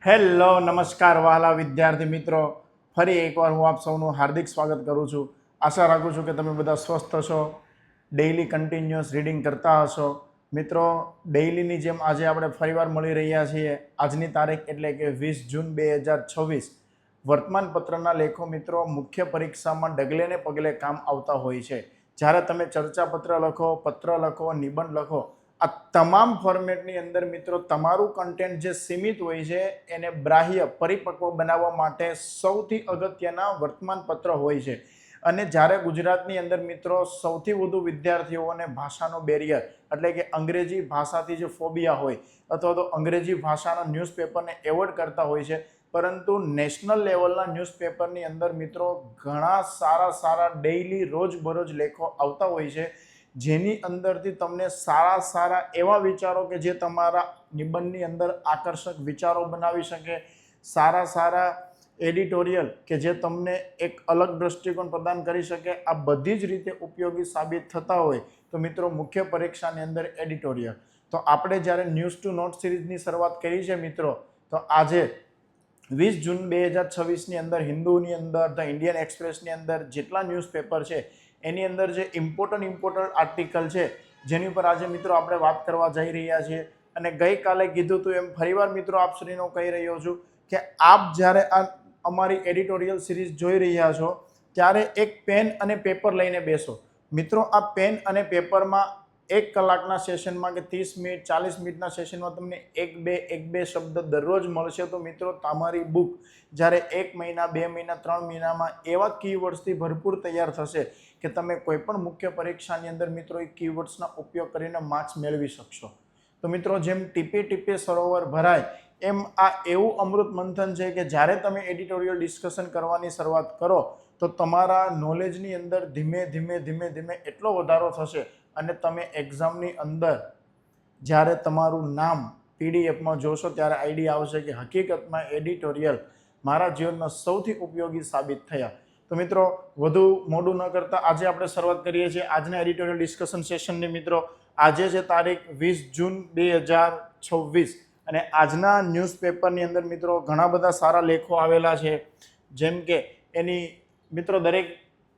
Hello નમસ્કાર વહાલા વિદ્યાર્થી મિત્રો, ફરી એકવાર હું આપ સૌનું હાર્દિક સ્વાગત કરું છું. આશા રાખું છું કે તમે બધા સ્વસ્થ હશો, ડેઇલી કન્ટિન્યુઅસ રીડિંગ કરતા હશો. મિત્રો, ડેઇલીની જેમ આજે આપણે ફરીવાર મળી રહ્યા છીએ. આજની તારીખ એટલે કે 20 જૂન 2026. વર્તમાનપત્રના લેખો મિત્રો મુખ્ય પરીક્ષામાં ડગલે ને પગલે કામ આવતા હોય છે. જ્યારે તમે ચર્ચાપત્ર લખો, પત્ર લખો, નિબંધ લખો, આ તમામ ફોર્મેટની અંદર મિત્રો તમારું કન્ટેન્ટ જે સીમિત હોય છે એને ગ્રાહ્ય પરિપક્વ બનાવવા માટે સૌથી અગત્યના વર્તમાનપત્ર હોય છે. અને જ્યારે ગુજરાતની અંદર મિત્રો સૌથી વધુ વિદ્યાર્થીઓને ભાષાનો બેરિયર એટલે કે અંગ્રેજી ભાષાથી જે ફોબિયા હોય અથવા તો અંગ્રેજી ભાષાના ન્યૂઝપેપરને એવોર્ડ કરતા હોય છે, પરંતુ નેશનલ લેવલના ન્યૂઝપેપરની અંદર મિત્રો ઘણા સારા ડેઇલી રોજબરોજ લેખો આવતા હોય છે, જેની અંદરથી તમને સારા એવા વિચારો કે જે તમારા નિબંધની અંદર આકર્ષક વિચારો બનાવી શકે, સારા એડિટોરિયલ કે જે તમને એક અલગ દ્રષ્ટિકોણ પ્રદાન કરી શકે, આ બધી જ રીતે ઉપયોગી સાબિત થતા હોય તો મિત્રો મુખ્ય પરીક્ષાની અંદર એડિટોરિયલ. તો આપણે જ્યારે ન્યૂઝ ટુ નોટ સિરીઝની શરૂઆત કરી છે મિત્રો, તો આજે 20 જૂન 2026ની અંદર હિન્દુની અંદર, ધ ઇન્ડિયન એક્સપ્રેસની અંદર જેટલા ન્યૂઝપેપર છે એની અંદર જે ઇમ્પોર્ટન્ટ આર્ટિકલ છે જેની ઉપર આજે મિત્રો આપણે વાત કરવા જઈ રહ્યા છીએ. અને ગઈકાલે કીધું હતું એમ ફરીવાર મિત્રો આપ શ્રીનો કહી રહ્યો છું કે આપ જ્યારે આ અમારી એડિટોરિયલ સિરીઝ જોઈ રહ્યા છો ત્યારે એક પેન અને પેપર લઈને બેસો. મિત્રો, આ પેન અને પેપરમાં 1 કલાકના સેશનમાં કે 30 મિનિટ 40 મિનિટના સેશનમાં તમને એક બે શબ્દ દરરોજ મળશે. તો મિત્રો તમારી બુક જ્યારે 1 મહિના 2 મહિના 3 મહિનામાં એવા કીવર્ડ્સથી ભરપૂર તૈયાર થશે કે તમે કોઈ પણ મુખ્ય પરીક્ષાની અંદર મિત્રો એ કીવર્ડ્સના ઉપયોગ કરીને માર્ક્સ મેળવી શકશો. તો મિત્રો, જેમ ટીપે સરોવર ભરાય એમ આ એવું અમૃત મંથન છે કે જ્યારે તમે એડિટોરિયલ ડિસ્કશન કરવાની શરૂઆત કરો તો તમારા નોલેજની અંદર ધીમે એટલો વધારો થશે અને તમે એક્ઝામની અંદર જ્યારે તમારું નામ પીડીએફમાં જોશો ત્યારે આઈડિયા આવશે કે હકીકતમાં એડિટોરિયલ મારા જીવનમાં સૌથી ઉપયોગી સાબિત થયા. તો મિત્રો, વધુ મોડું ન કરતા આજે આપણે શરૂઆત કરીએ છીએ આજના એડિટોરિયલ ડિસ્કશન સેશનની. મિત્રો, આજે છે તારીખ 20 જૂન 2026 અને આજના ન્યૂઝપેપરની અંદર મિત્રો ઘણા બધા સારા લેખો આવેલા છે. જેમ કે એની મિત્રો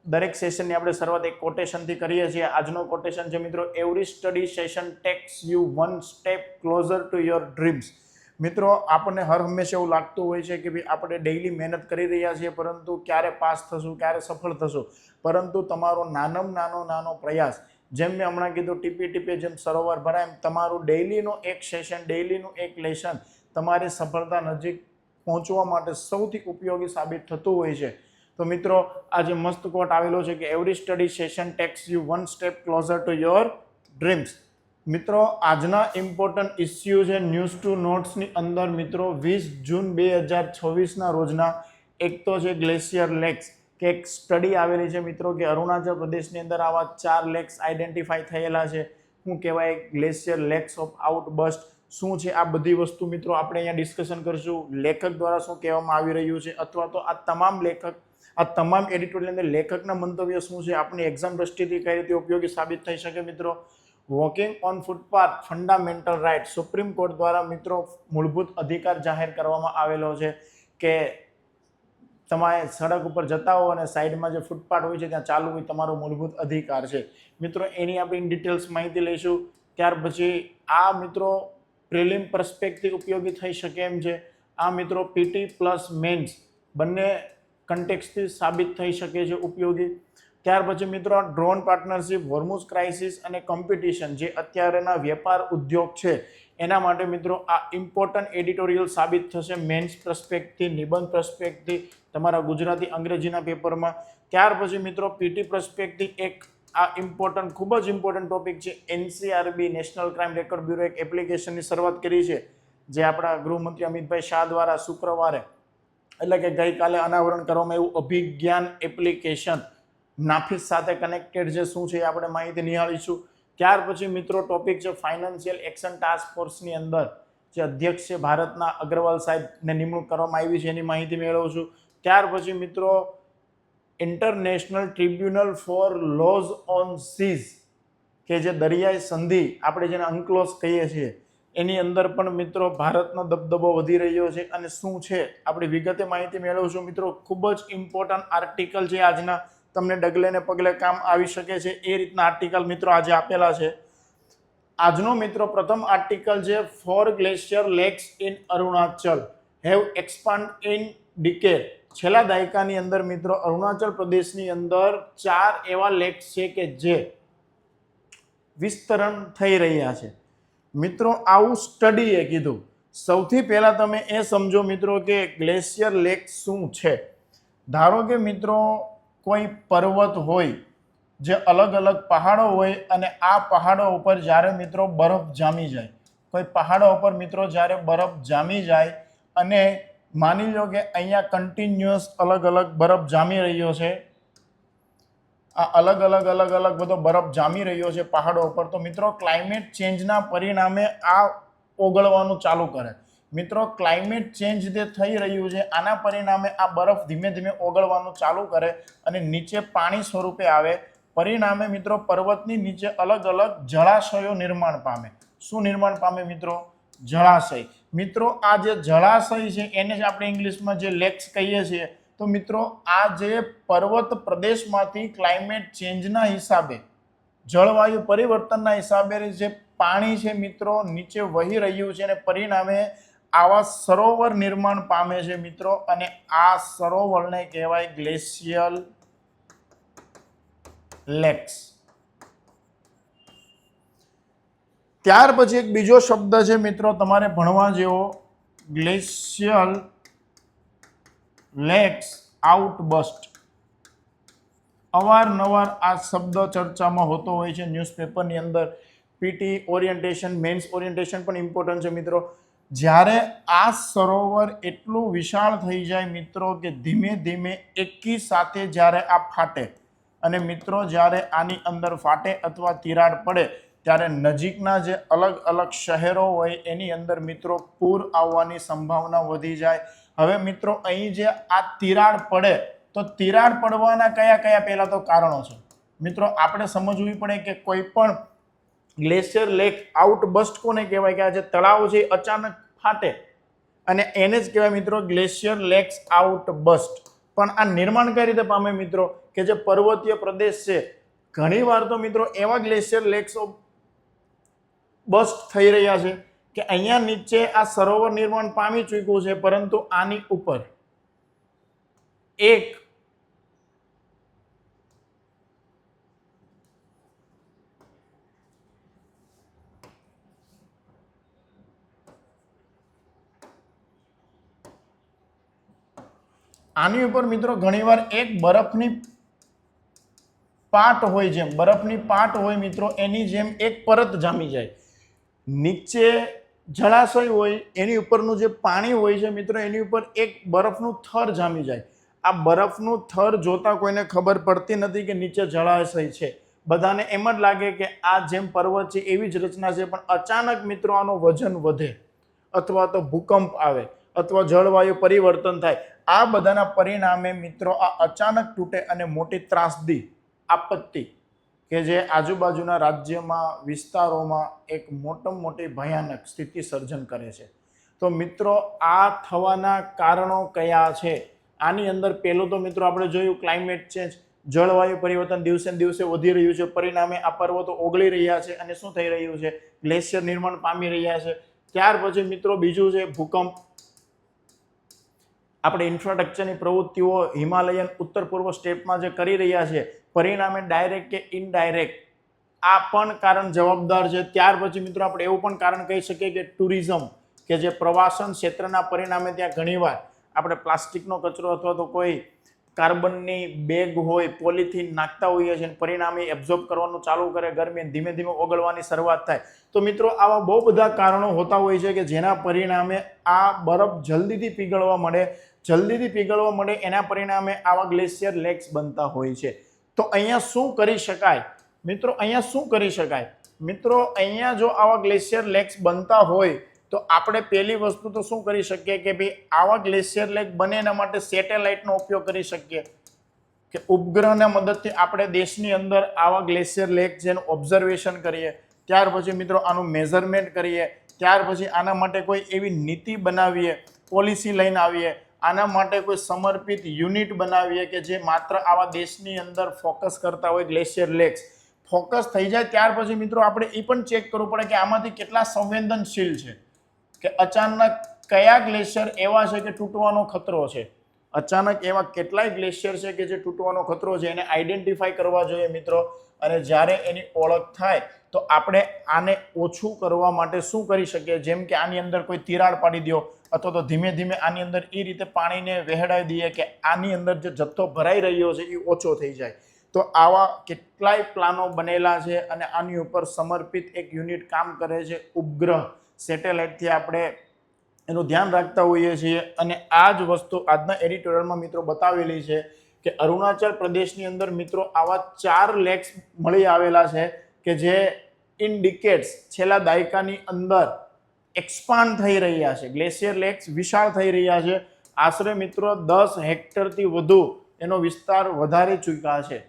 દરેક સેશનની આપણે શરૂઆત એક કોટેશનથી કરીએ છીએ. આજનો કોટેશન છે મિત્રો, every study session tax you one step closure to your dreams. મિત્રો, આપણને હર હંમેશા એવું લાગતું હોય છે કે ભાઈ આપણે ડેઇલી મહેનત કરી રહ્યા છીએ, પરંતુ ક્યારે પાસ થશું, ક્યારે સફળ થશું. પરંતુ તમારો નાનો પ્રયાસ, જેમ મેં હમણાં કીધું, ટીપે જેમ સરોવર ભરાય એમ તમારું ડેઇલીનું એક સેશન, ડેઇલીનું એક લેસન તમારી સફળતા નજીક પહોંચવા માટે સૌથી ઉપયોગી સાબિત થતું હોય છે. તો મિત્રો, આજે મસ્ત કોટ આવેલો છે કે every study session tax you one step closure to your dreams. મિત્રો, આજના ઇમ્પોર્ટન્ટ ઇસ્યુ છે ન્યૂઝ ટુ નોટ્સની અંદર મિત્રો 20 જૂન 2026ના રોજના. એક તો છે ગ્લેશિયર લેક્સ, કે એક સ્ટડી આવેલી છે મિત્રો કે અરુણાચલ પ્રદેશની અંદર આવા 4 લેક્સ આઈડેન્ટિફાઈ થયેલા છે. શું કહેવાય? ગ્લેશિયર લેક્સ ઓફ આઉટબર્સ્ટ શું છે? આ બધી વસ્તુ મિત્રો આપણે અહીંયા ડિસ્કશન કરશું. લેખક દ્વારા શું કહેવામાં આવી રહ્યું છે, અથવા તો આ તમામ એડિટોરિયલ અંદર લેખકના મંતવ્ય શું છે, આપણી એક્ઝામ દ્રષ્ટિથી કઈ રીતે ઉપયોગી સાબિત થઈ શકે. મિત્રો, walking on footpath fundamental right, supreme court દ્વારા મિત્રો મૂળભૂત અધિકાર જાહેર કરવામાં આવેલો છે કે તમે સડક ઉપર જતા હો અને સાઈડમાં જે ફૂટપાથ હોય છે ત્યાં ચાલવું હોય તમારો મૂળભૂત અધિકાર છે. મિત્રો, એની આપણે ડિટેલ્સ માહિતી લઈશું. ત્યાર પછી આ મિત્રો પ્રિલિમ પરસ્પેક્ટિવ ઉપયોગી થઈ શકે એમ છે. આ મિત્રો પીટી પ્લસ મેન્સ બંને કન્ટેક્સથી સાબિત થઈ શકે છે ઉપયોગી. ત્યાર પછી મિત્રો ડ્રોન પાર્ટનરશિપ, હોર્મુઝ ક્રાઇસિસ અને કોમ્પિટિશન જે અત્યારેના વેપાર ઉદ્યોગ છે એના માટે મિત્રો આ ઇમ્પોર્ટન્ટ એડિટોરિયલ સાબિત થશે મેન્સ પ્રસ્પેક્ટથી, નિબંધ પ્રસ્પેક્ટથી, તમારા ગુજરાતી અંગ્રેજીના પેપરમાં. ત્યાર પછી મિત્રો પીટી પ્રસ્પેક્ટથી એક આ ખૂબ જ ઇમ્પોર્ટન્ટ ટોપિક છે. NCRB national crime record bureau એક એપ્લિકેશનની શરૂઆત કરી છે જે આપણા ગૃહમંત્રી અમિતભાઈ શાહ દ્વારા શુક્રવારે એટલે કે ગઈકાલે અનાવરણ કરવામાં એવું અભિજ્ઞાન એપ્લિકેશન નાફિસ સાથે કનેક્ટેડ છે. શું છે એ આપણે માહિતી નિહાળીશું. ત્યાર પછી મિત્રો ટોપિક છે ફાઇનાન્શિયલ એક્શન ટાસ્ક ફોર્સની અંદર જે અધ્યક્ષ છે ભારતના અગ્રવાલ સાહેબને નિમણૂક કરવામાં આવી છે એની માહિતી મેળવશું. ત્યાર પછી મિત્રો international tribunal for laws on seas કે જે દરિયાઈ સંધિ આપણે જેને અનક્લોઝ કહીએ છીએ એની અંદર પણ મિત્રો ભારતનો દબદબો વધી રહ્યો છે અને શું છે આપણે વિગતે માહિતી મેળવશું મિત્રો. ખૂબ જ ઇમ્પોર્ટન્ટ આર્ટિકલ છે આજના, તમને ડગલે ને પગલે કામ આવી શકે છે એ રીતના આર્ટિકલ મિત્રો આજે આપેલા છે. આજનો મિત્રો પ્રથમ આર્ટિકલ છે, 4 glacier lakes in Arunachal have expand in decade. છેલ્લા દાયકાની અંદર મિત્રો અરુણાચલ પ્રદેશની અંદર 4 એવા લેક્સ છે કે જે વિસ્તરણ થઈ રહ્યા છે. મિત્રો આવું સ્ટડીએ કીધું. સૌથી પહેલા તમે એ સમજો મિત્રો કે ગ્લેશિયર લેક શું છે. ધારો કે મિત્રો કોઈ પર્વત હોય, જે અલગ અલગ પહાડો હોય અને આ પહાડો ઉપર જ્યારે મિત્રો બરફ જામી જાય, કોઈ પહાડો ઉપર મિત્રો જ્યારે બરફ જામી જાય અને માની લો કે અહીંયા કન્ટિન્યુઅસ અલગ અલગ બરફ જામી રહ્યો છે, આ અલગ અલગ બધો બરફ જામી રહ્યો છે પહાડો ઉપર, તો મિત્રો ક્લાઇમેટ ચેન્જના પરિણામે આ ઓગળવાનું ચાલુ કરે. મિત્રો ક્લાઇમેટ ચેન્જ જે થઈ રહ્યું છે આના પરિણામે આ બરફ ધીમે ધીમે ઓગળવાનું ચાલુ કરે અને નીચે પાણી સ્વરૂપે આવે. પરિણામે મિત્રો પર્વતની નીચે અલગ અલગ જળાશયો નિર્માણ પામે. શું નિર્માણ પામે મિત્રો? જળાશય. મિત્રો આ જે જળાશય છે એને જ આપણે ઇંગ્લિશમાં જે લેક્સ કહીએ છીએ. તો મિત્રો આ જે પર્વત પ્રદેશમાંથી ક્લાઇમેટ ચેન્જના હિસાબે, જળવાયુ પરિવર્તનના હિસાબે જે પાણી છે મિત્રો નીચે વહી રહ્યું છે અને પરિણામે આવા સરોવર નિર્માણ પામે છે મિત્રો, અને આ સરોવરને કહેવાય ગ્લેશિયલ લેક્સ. ત્યાર પછી એક બીજો શબ્દ છે મિત્રો તમારે ભણવા જેવો, ગ્લેશિયલ લેક્સ આઉટબર્સ્ટ. અવારનવાર આ શબ્દ ચર્ચામાં હોતો હોય છે ન્યૂઝપેપરની અંદર. પીટી ઓરિએન્ટેશન, મેન્સ ઓરિએન્ટેશન પણ ઇમ્પોર્ટન્ટ છે મિત્રો. જ્યારે આ સરોવર એટલું વિશાળ થઈ જાય મિત્રો કે ધીમે ધીમે એકી સાથે જ્યારે આ ફાટે, અને મિત્રો જ્યારે આની અંદર ફાટે અથવા તિરાડ પડે ત્યારે નજીકના જે અલગ અલગ શહેરો હોય એની અંદર મિત્રો પૂર આવવાની સંભાવના વધી જાય. હવે મિત્રો અહીં જે આ તિરાડ પડે, તો તિરાડ પડવાના કયા કયા પહેલા તો કારણો છે મિત્રો આપણે સમજવી પડે કે કોઈ પણ ગ્લેશિયર લેક આઉટબર્સ્ટ કોને કહેવાય કે આ જે તળાવ છે અચાનક ફાટે અને એને જ કહેવાય મિત્રો ગ્લેશિયર લેક્સ આઉટબર્સ્ટ. પણ આ નિર્માણ કઈ રીતે પામે મિત્રો કે જે પર્વતીય પ્રદેશ છે, ઘણીવાર તો મિત્રો એવા ગ્લેશિયર લેક્સ બસ્ટ થઈ રહ્યા છે કે અહીંયા નીચે આ સરોવર નિર્માણ પામી ચૂક્યું છે, પરંતુ આની ઉપર એક આની ઉપર મિત્રો ઘણીવાર એક બરફની પાટ હોય, જેમ બરફની પાટ હોય મિત્રો એની જેમ એક પરત જામી જાય. નીચે જળાશય હોય એની ઉપરનું જે પાણી હોય છે મિત્રો એની ઉપર એક બરફનું થર જામી જાય. આ બરફનું થર જોતા કોઈને ખબર પડતી નથી કે નીચે જળાશય છે. બધાને એમ જ લાગે કે આ જેમ પર્વત છે એવી જ રચના છે, પણ અચાનક મિત્રો આનું વજન વધે અથવા તો ભૂકંપ આવે અથવા જળવાયુ પરિવર્તન થાય. આ બધાના પરિણામે મિત્રો આ અચાનક તૂટે અને મોટી ત્રાસદી, આપત્તિ કે જે આજુબાજુના રાજ્યમાં, વિસ્તારોમાં એક મોટી ભયાનક સ્થિતિ સર્જન કરે છે. તો મિત્રો આ થવાના કારણો કયા છે? આની અંદર પહેલું તો મિત્રો આપણે જોયું ક્લાઇમેટ ચેન્જ, જળવાયુ પરિવર્તન દિવસે ને દિવસે વધી રહ્યું છે, પરિણામે આ પર્વતો ઓગળી રહ્યા છે અને શું થઈ રહ્યું છે? ગ્લેશિયર નિર્માણ પામી રહ્યા છે. ત્યાર પછી મિત્રો બીજું છે ભૂકંપ. આપણે ઇન્ફ્રાસ્ટ્રક્ચરની પ્રવૃત્તિઓ હિમાલયન ઉત્તર પૂર્વ સ્ટેપમાં જે કરી રહ્યા છે, પરિણામે ડાયરેક્ટ કે ઇનડાયરેક્ટ આ પણ કારણ જવાબદાર છે. ત્યાર પછી મિત્રો આપણે એવું પણ કારણ કહી શકીએ કે ટુરિઝમ, કે જે પ્રવાસન ક્ષેત્રના પરિણામે ત્યાં ઘણીવાર આપણે પ્લાસ્ટિકનો કચરો અથવા તો કોઈ કાર્બનની બેગ હોય, પોલિથીન નાખતા હોઈએ છીએ, પરિણામે એબ્ઝોર્બ કરવાનું ચાલુ કરે, ગરમી ધીમે ધીમે ઓગળવાની શરૂઆત થાય. તો મિત્રો આવા બહુ બધા કારણો હોતા હોય છે કે જેના પરિણામે આ બરફ જલ્દીથી પીગળવા મળે, એના પરિણામે આવા ગ્લેશિયર લેક્સ બનતા હોય છે. તો અહીંયા શું કરી શકાય મિત્રો? મિત્રો અહીંયા જો આવા ગ્લેશિયર લેક્સ બનતા હોય તો આપણે પહેલી વસ્તુ તો શું કરી શકીએ કે ભાઈ આવા ગ્લેશિયર લેક બને એના માટે સેટેલાઇટનો ઉપયોગ કરી શકીએ કે ઉપગ્રહના મદદથી આપણે દેશની અંદર આવા ગ્લેશિયર લેક જેનું ઓબ્ઝર્વેશન કરીએ. ત્યાર પછી મિત્રો આનું મેઝરમેન્ટ કરીએ, ત્યાર પછી આના માટે કોઈ એવી નીતિ બનાવીએ, પોલિસી લઈને આવીએ, આના માટે કોઈ સમર્પિત યુનિટ બનાવીએ કે જે માત્ર આવા દેશની અંદર ફોકસ કરતા હોય ગ્લેશિયર લેક્સ. ફોકસ થઈ જાય ત્યાર પછી મિત્રો આપણે એ પણ ચેક કરવું પડે કે આમાંથી કેટલા સંવેદનશીલ છે, કે અચાનક કયા ગ્લેશિયર એવા છે કે તૂટવાનો ખતરો છે. અચાનક એવા કેટલાય ગ્લેશિયર છે કે જે તૂટવાનો ખતરો છે, એને આઈડેન્ટિફાઈ કરવા જોઈએ મિત્રો. અને જ્યારે એની ઓળખ થાય તો આપણે આને ઓછું કરવા માટે શું કરી શકીએ, જેમ કે આની અંદર કોઈ તિરાડ પાડી દો, અથવા તો ધીમે ધીમે આની અંદર એ રીતે પાણીને વહેડાવી દઈએ કે આની અંદર જે જથ્થો ભરાઈ રહ્યો છે એ ઓછો થઈ જાય. તો આવા કેટલાય પ્લાનો બનેલા છે અને આની ઉપર સમર્પિત એક યુનિટ કામ કરે છે. ઉપગ્રહ સેટેલાઇટથી આપણે એનું ધ્યાન રાખતા હોઈએ છીએ. અને આ જ વસ્તુ આજના એડિટોરિયલમાં મિત્રો બતાવેલી છે કે અરુણાચલ પ્રદેશની અંદર મિત્રો આવા 4 લેક્સ મળી આવેલા છે કે જે ઇન ડિકેડ્સ છેલ્લા દાયકાની અંદર એક્સપાન્ડ થઈ રહ્યા છે. ગ્લેશિયર લેક્સ વિશાળ થઈ રહ્યા છે. આશરે મિત્રો 10 હેક્ટરથી વધુ એનો વિસ્તાર વધારી ચૂક્યા છે.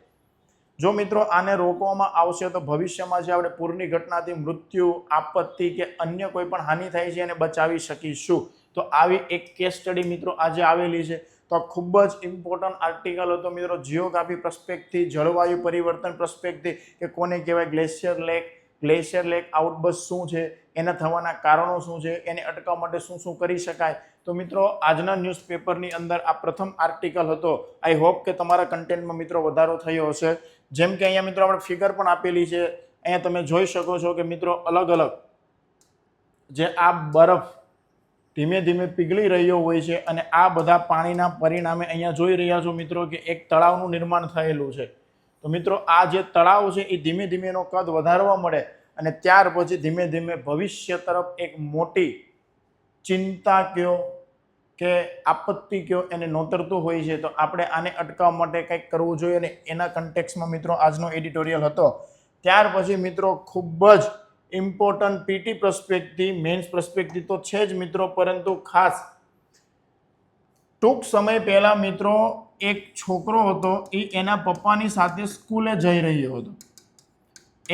જો મિત્રો આને રોકવામાં આવશે તો ભવિષ્યમાં જે આપણે પૂરની ઘટનાથી મૃત્યુ, આપત્તિ કે અન્ય કોઈ પણ હાનિ થાય છે એને બચાવી શકીશું. તો આવી એક કેસ સ્ટડી મિત્રો આજે આવેલી છે. તો આ ખૂબ જ ઇમ્પોર્ટન્ટ આર્ટિકલ હતો મિત્રો, જીઓગ્રાફી પર્સ્પેક્ટથી, જળવાયુ પરિવર્તન પર્સ્પેક્ટથી કે કોને કહેવાય ગ્લેશિયર લેક, ગ્લેશિયર લેક આઉટબર્સ્ટ શું છે, એના થવાના કારણો શું છે, એને અટકાવવા માટે શું શું કરી શકાય. તો મિત્રો આજના ન્યૂઝપેપરની અંદર આ પ્રથમ આર્ટિકલ હતો. આઈ હોપ કે તમારા કન્ટેન્ટમાં મિત્રો વધારો થયો હશે. જેમ કે અહીંયા મિત્રો આપણે ફિગર પણ આપેલી છે. અહીંયા તમે જોઈ શકો છો કે મિત્રો અલગ અલગ જે આ બરફ ધીમે ધીમે પીગળી રહ્યો હોય છે અને આ બધા પાણીના પરિણામે અહીંયા જોઈ રહ્યા છો મિત્રો કે એક તળાવનું નિર્માણ થયેલું છે. તો મિત્રો આ જે તળાવ છે એ ધીમે ધીમે એનો કદ વધારવા મળે અને ત્યાર પછી ધીમે ધીમે ભવિષ્ય તરફ એક મોટી ચિંતા કયો કે આપત્તિ કયો એને નોતરતું હોય છે. તો આપણે આને અટકાવવા માટે કંઈક કરવું જોઈએ અને એના કન્ટેક્સમાં મિત્રો આજનો એડિટોરિયલ હતો. ત્યાર પછી મિત્રો ખૂબ જ important PT perspective, mains perspective તો છે જ મિત્રો, પરંતુ ખાસ ટૂંક સમય પહેલા મિત્રો એક છોકરો હતો, એ એના પપ્પાની સાથે સ્કૂલે જઈ રહ્યો હતો.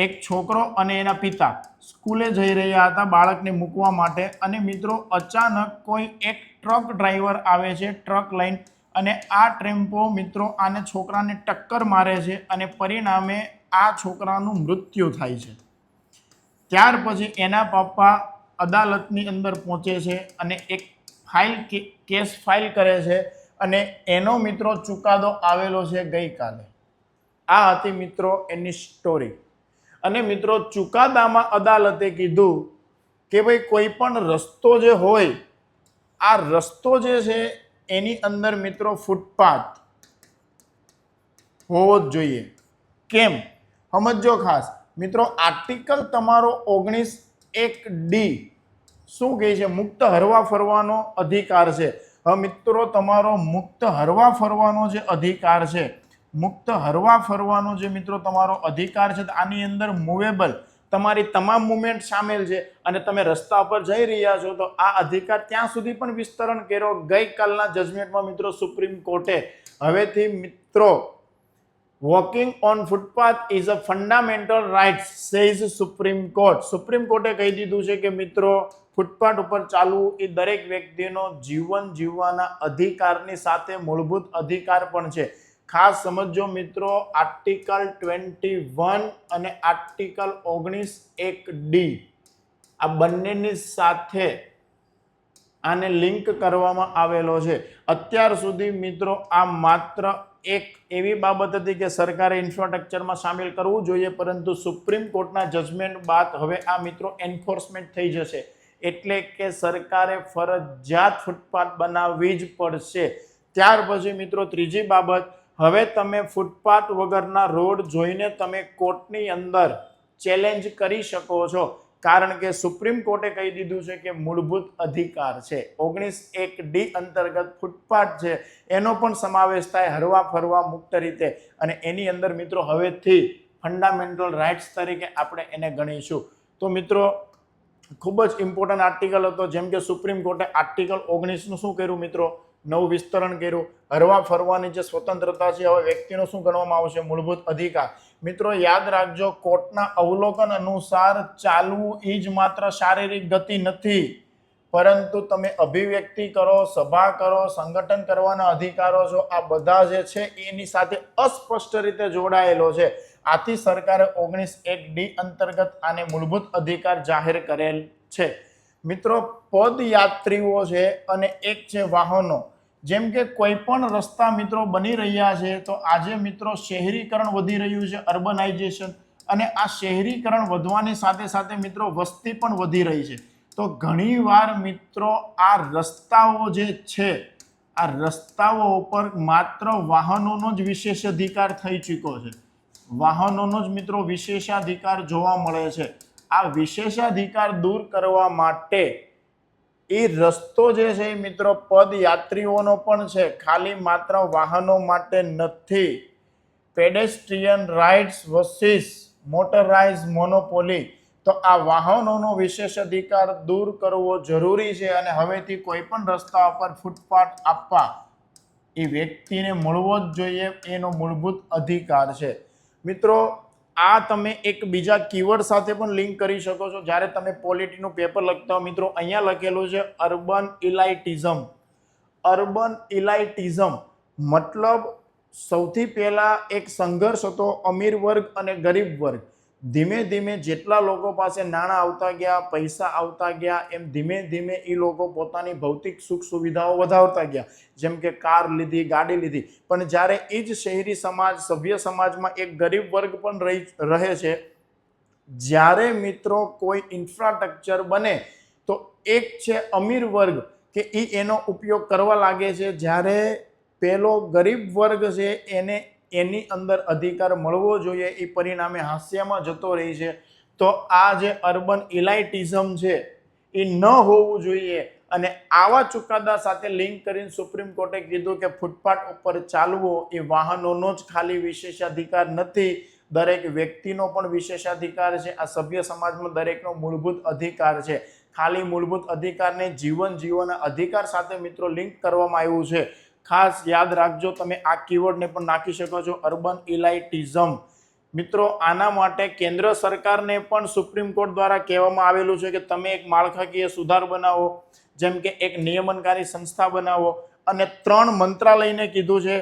એક છોકરો અને એના પિતા સ્કૂલે જઈ રહ્યા હતા બાળકને મૂકવા માટે. અને મિત્રો અચાનક કોઈ એક ટ્રક ડ્રાઈવર આવે છે, ટ્રક લઈને, અને આ ટેમ્પો મિત્રો આને છોકરાને ટક્કર મારે છે અને પરિણામે આ છોકરાનું મૃત્યુ થાય છે. ત્યાર પછી એના પપ્પા અદાલતની અંદર પહોંચે છે અને એક કેસ ફાઇલ કરે છે અને એનો મિત્રો ચુકાદો આવેલો છે ગઈકાલે. આ હતી મિત્રો એની સ્ટોરી. અને મિત્રો ચુકાદામાં અદાલતે કીધું કે ભાઈ કોઈ પણ રસ્તો જે હોય, આ રસ્તો જે છે એની અંદર મિત્રો ફૂટપાથ હોવો જ જોઈએ. કેમ સમજો ખાસ મિત્રો, આર્ટિકલ તમારો 19(1)D શું કહે છે? મુક્ત હરવા ફરવાનો અધિકાર છે. હવે મિત્રો તમારો મુક્ત હરવા ફરવાનો જે અધિકાર છે, મુક્ત હરવા ફરવાનો જે મિત્રો તમારો અધિકાર છે, આની અંદર મૂવેબલ તમારી તમામ મુવમેન્ટ સામેલ છે અને તમે રસ્તા પર જઈ રહ્યા છો તો આ અધિકાર ત્યાં સુધી પણ વિસ્તરણ કર્યો. ગઈકાલના જજમેન્ટમાં મિત્રો સુપ્રીમ કોર્ટે હવેથી મિત્રો walking on footpath is a fundamental rights says supreme court. Supreme કોર્ટે કહી દીધું છે કે મિત્રો ફૂટપાથ ઉપર ચાલવું એ દરેક વ્યક્તિનો જીવન જીવવાના અધિકારની સાથે મૂળભૂત અધિકાર પણ છે. ખાસ સમજો મિત્રો, આર્ટિકલ 21 અને આર્ટિકલ 19(1)D આ બંનેની સાથે આને લિંક કરવામાં આવેલો છે. અત્યાર સુધી મિત્રો આ માત્ર એક એવી બાબત હતી કે સરકારે ઇન્ફ્રાસ્ટ્રક્ચરમાં સામેલ કરવું જોઈએ, પરંતુ સુપ્રીમ કોર્ટના જજમેન્ટ બાદ હવે આ મિત્રો એન્ફોર્સમેન્ટ થઈ જશે. એટલે કે સરકારે ફરજિયાત ફૂટપાથ બનાવવી જ પડશે. ત્યાર પછી મિત્રો ત્રીજી બાબત, હવે તમે ફૂટપાથ વગરના રોડ જોઈને તમે કોર્ટની અંદર ચેલેન્જ કરી શકો છો, કારણ કે સુપ્રીમ કોર્ટે કહી દીધું છે કે મૂળભૂત અધિકાર છે. 19(1)D અંતર્ગત ફૂટપાથ છે એનો પણ સમાવેશ થાય હરવા ફરવા મુક્ત રીતે, અને એની અંદર મિત્રો હવેથી ફંડામેન્ટલ રાઇટ્સ તરીકે આપણે એને ગણીશું. તો મિત્રો ખૂબ જ ઇમ્પોર્ટન્ટ આર્ટિકલ હતો. જેમ કે સુપ્રીમ કોર્ટે આર્ટિકલ 19નું શું કર્યું મિત્રો? નવું વિસ્તરણ કર્યું. હરવા ફરવાની જે સ્વતંત્રતા છે હવે વ્યક્તિનો શું ગણવામાં આવશે? મૂળભૂત અધિકાર. મિત્રો યાદ રાખજો, કોર્ટના અવલોકન અનુસાર ચાલવું એ જ માત્ર શારીરિક ગતિ નથી, પરંતુ તમે અભિવ્યક્તિ કરો, સભા કરો, સંગઠન કરવાના અધિકારો છો, આ બધા જે છે એની સાથે અસ્પષ્ટ રીતે જોડાયેલો છે. આથી સરકારે 19(1)D અંતર્ગત આને મૂળભૂત અધિકાર જાહેર કરેલ છે. મિત્રો પદયાત્રીઓ છે અને એક છે વાહનો. જેમ કે કોઈ પણ રસ્તા મિત્રો બની રહ્યા છે, તો આજે મિત્રો શહેરીકરણ વધી રહ્યું છે, અર્બનાઇઝેશન, અને આ શહેરીકરણ વધવાની સાથે સાથે મિત્રો વસ્તી પણ વધી રહી છે. તો ઘણીવાર મિત્રો આ રસ્તાઓ જે છે, આ રસ્તાઓ ઉપર માત્ર વાહનોનો જ વિશેષાધિકાર થઈ ચૂક્યો છે. વાહનોનો જ મિત્રો વિશેષાધિકાર જોવા મળે છે. આ વિશેષાધિકાર દૂર કરવા માટે એ રસ્તો જે છે મિત્રો પદયાત્રીઓનો પણ છે, ખાલી માત્ર વાહનો માટે નથી. પેડેસ્ટ્રીયન રાઇટ્સ વર્સિસ મોટરાઇઝ મોનોપોલી. તો આ વાહનોનો વિશેષાધિકાર દૂર કરવો જરૂરી છે, અને હવેથી કોઈ પણ રસ્તા પર ફૂટપાથ આપવા એ વ્યક્તિને મળવો જ જોઈએ, એનો મૂળભૂત અધિકાર છે. મિત્રો આ તમે એક બીજા કીવર્ડ સાથે પણ લિંક કરી શકો છો. જ્યારે તમે પોલિટીનું પેપર લખતા હો મિત્રો, અહીંયા લખેલું છે અર્બન ઇલાઇટિઝમ. અર્બન ઇલાઇટિઝમ મતલબ સૌથી પહેલા એક સંઘર્ષ હતો અમીર વર્ગ અને ગરીબ વર્ગ. ધીમે ધીમે જેટલા લોકો પાસે નાણાં આવતા ગયા, પૈસા આવતા ગયા, એમ ધીમે ધીમે એ લોકો પોતાની ભૌતિક સુખ સુવિધાઓ વધારતા ગયા. જેમ કે કાર લીધી, ગાડી લીધી. પણ જ્યારે એ જ શહેરી સમાજ, સભ્ય સમાજમાં એક ગરીબ વર્ગ પણ રહે છે. જ્યારે મિત્રો કોઈ ઇન્ફ્રાસ્ટ્રક્ચર બને તો એક છે અમીર વર્ગ કે એનો ઉપયોગ કરવા લાગે છે, જ્યારે પેલો ગરીબ વર્ગ છે એને એની અંદર અધિકાર મળવો જોઈએ, એ પરિણામે હાસ્યમાં જતો રહી છે. તો આ જે અર્બન ઇલાઇટિઝમ છે એ ન હોવું જોઈએ, અને આવા ચુકાદા સાથે લિંક કરીને સુપ્રીમ કોર્ટે કીધું કે ફૂટપાથ ઉપર ચાલવો એ વાહનોનો જ ખાલી વિશેષાધિકાર નથી, દરેક વ્યક્તિનો પણ વિશેષાધિકાર છે. આ સભ્ય સમાજમાં દરેકનો મૂળભૂત અધિકાર છે. ખાલી મૂળભૂત અધિકારને જીવન જીવવાના અધિકાર સાથે મિત્રો લિંક કરવામાં આવ્યું છે. ખાસ યાદ રાખજો, તમે આ કીવર્ડને પણ નાખી શકો છો, અર્બન ઇલાઇટિઝમ. મિત્રો આના માટે કેન્દ્ર સરકારને પણ સુપ્રીમ કોર્ટ દ્વારા કહેવામાં આવેલું છે કે તમે એક માળખાકીય સુધાર બનાવો, જેમ કે એક નિયમનકારી સંસ્થા બનાવો, અને 3 મંત્રાલયને કીધું છે,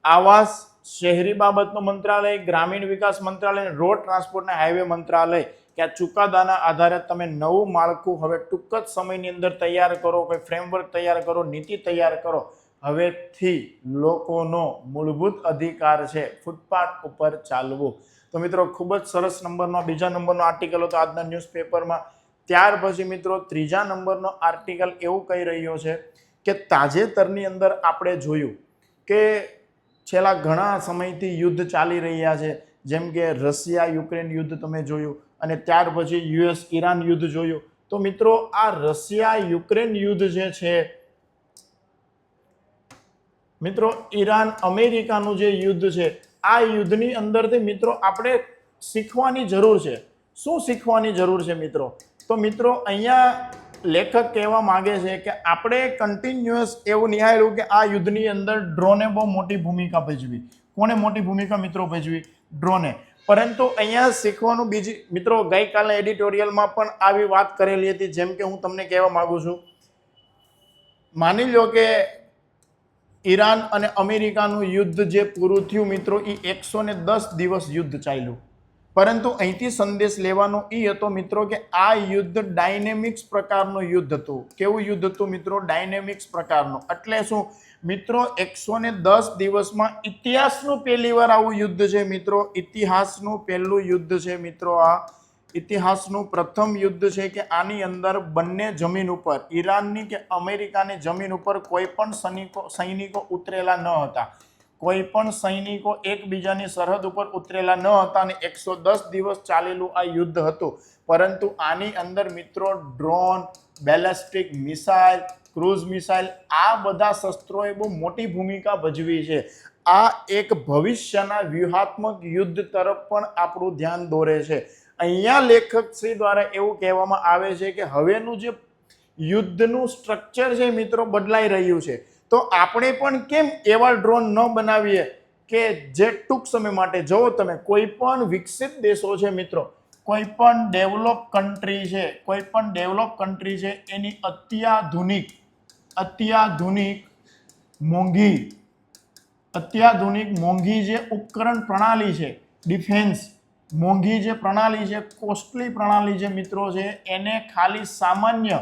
આવાસ, શહેરી બાબતનો મંત્રાલય, ગ્રામીણ વિકાસ મંત્રાલય, રોડ ટ્રાન્સપોર્ટ અને હાઈવે મંત્રાલય, કે આ ચુકાદાના આધારે તમે નવું માળખું હવે ટૂંક જ સમયની અંદર તૈયાર કરો, કોઈ ફ્રેમવર્ક તૈયાર કરો, નીતિ તૈયાર કરો. હવેથી લોકોનો મૂળભૂત અધિકાર છે ફૂટપાથ ઉપર ચાલવું. તો મિત્રો ખૂબ જ સરસ નંબરનો, બીજા નંબરનો આર્ટિકલ હતો આજના ન્યૂઝપેપરમાં. ત્યાર પછી મિત્રો ત્રીજા નંબરનો આર્ટિકલ એવું કહી રહ્યો છે કે તાજેતરની અંદર આપણે જોયું કે છેલ્લા ઘણા સમયથી યુદ્ધ ચાલી રહ્યા છે. જેમ કે રશિયા યુક્રેન યુદ્ધ તમે જોયું, અને ત્યાર પછી US ઈરાન યુદ્ધ જોયું. તો મિત્રો આ રશિયા યુક્રેન યુદ્ધ જે છે, મિત્રો ઈરાન અમેરિકાનું જે યુદ્ધ છે, આ યુદ્ધની અંદરથી મિત્રો આપણે શીખવાની જરૂર છે. શું શીખવાની જરૂર છે મિત્રો? તો મિત્રો અહીંયા લેખક કહેવા માંગે છે કે આપણે કન્ટિન્યુઅસ એવું નિહાળ્યું કે આ યુદ્ધની અંદર ડ્રોને બહુ મોટી ભૂમિકા ભજવી. કોને મોટી ભૂમિકા મિત્રો ભજવી? ડ્રોને. પરંતુ અહીંયા શીખવાનું બીજી, મિત્રો ગઈકાલે એડિટોરિયલમાં પણ આવી વાત કરેલી હતી. જેમ કે હું તમને કહેવા માંગુ છું, માની લો કે ઈરાન અને અમેરિકાનું યુદ્ધ જે પૂરું થયું મિત્રો, એ 110 દિવસ યુદ્ધ ચાલ્યું. પરંતુ અહીંથી સંદેશ લેવાનો એ હતો મિત્રો કે આ યુદ્ધ ડાયનેમિક્સ પ્રકારનું યુદ્ધ હતું. કેવું યુદ્ધ હતું મિત્રો? ડાયનેમિક્સ પ્રકારનું. એટલે શું મિત્રો? 110 દિવસમાં ઇતિહાસનું પહેલી વાર આવું યુદ્ધ છે મિત્રો. ઇતિહાસનું પહેલું યુદ્ધ છે મિત્રો. આ ઇતિહાસનું પ્રથમ યુદ્ધ છે કે આની અંદર બંને જમીન ઉપર, ઈરાનની કે અમેરિકાની જમીન ઉપર કોઈ પણ સૈનિકો ઉતરેલા ન હતા. કોઈ પણ સૈનિકો એકબીજાની સરહદ ઉપર ઉતરેલા ન હતા, અને 110 દિવસ ચાલેલું આ યુદ્ધ હતું. પરંતુ આની અંદર મિત્રો drone, ballistic missile, cruise missile, આ બધા શસ્ત્રોએ બહુ મોટી ભૂમિકા ભજવી છે. આ એક ભવિષ્યના વ્યૂહાત્મક યુદ્ધ તરફ પણ આપણું ધ્યાન દોરે છે. અહીંયા લેખક શ્રી દ્વારા એવું કહેવામાં આવે છે કે હવેનું જે યુદ્ધનું સ્ટ્રક્ચર છે મિત્રો બદલાઈ રહ્યું છે. તો આપણે પણ કેમ એવા ડ્રોન ન બનાવીએ કે જે ટૂંક સમય માટે જો તમે કોઈ પણ વિકસિત દેશો છે મિત્રો, કોઈ પણ ડેવલપ કન્ટ્રી છે એની અત્યાધુનિક મોંઘી જે ઉપકરણ પ્રણાલી છે, ડિફેન્સ મોંઘી જે પ્રણાલી છે, કોસ્ટલી પ્રણાલી જે મિત્રો છે, એને ખાલી સામાન્ય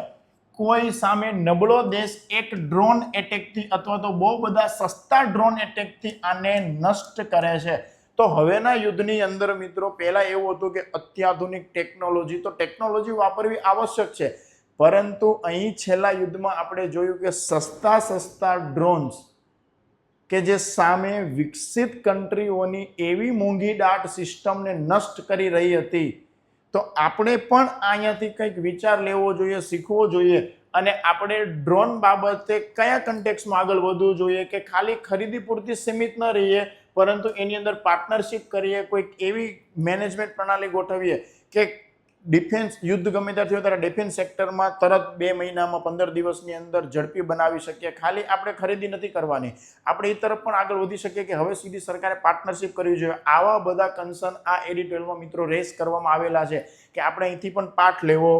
કોઈ સામે નબળો દેશ એક ડ્રોન એટેકથી અથવા તો બહુ બધા સસ્તા ડ્રોન એટેકથી આને નષ્ટ કરે છે. તો હવેના યુદ્ધની અંદર મિત્રો પહેલા એવું હતું કે અત્યાધુનિક ટેકનોલોજી, તો ટેકનોલોજી વાપરવી આવશ્યક છે, પરંતુ અહીં છેલ્લા યુદ્ધમાં આપણે જોયું કે સસ્તા ડ્રોન્સ કે જે સામે વિકસિત કન્ટ્રીઓની એવી મોંઘી દાટ સિસ્ટમને નષ્ટ કરી રહી હતી. તો આપણે પણ અહીંયાથી કંઈક વિચાર લેવો જોઈએ, શીખવો જોઈએ અને આપણે ડ્રોન બાબતે કયા કન્ટેક્સમાં આગળ વધવું જોઈએ કે ખાલી ખરીદી પૂરતી સીમિત ન રહીએ, પરંતુ એની અંદર પાર્ટનરશિપ કરીએ, કોઈક એવી મેનેજમેન્ટ પ્રણાલી ગોઠવીએ કે ડિફેન્સ યુદ્ધ ગમે ત્યારથી હોય ત્યારે ડિફેન્સ સેક્ટરમાં તરત 2 મહિનામાં 15 દિવસની અંદર ઝડપી બનાવી શકીએ. ખાલી આપણે ખરીદી નથી કરવાની, આપણે એ તરફ પણ આગળ વધી શકીએ કે હવે સીધી સરકારે પાર્ટનરશિપ કરવી જોઈએ. આવા બધા કન્સર્ન આ એડિટોરિયલમાં મિત્રો રેસ કરવામાં આવેલા છે કે આપણે અહીંથી પણ પાઠ લેવો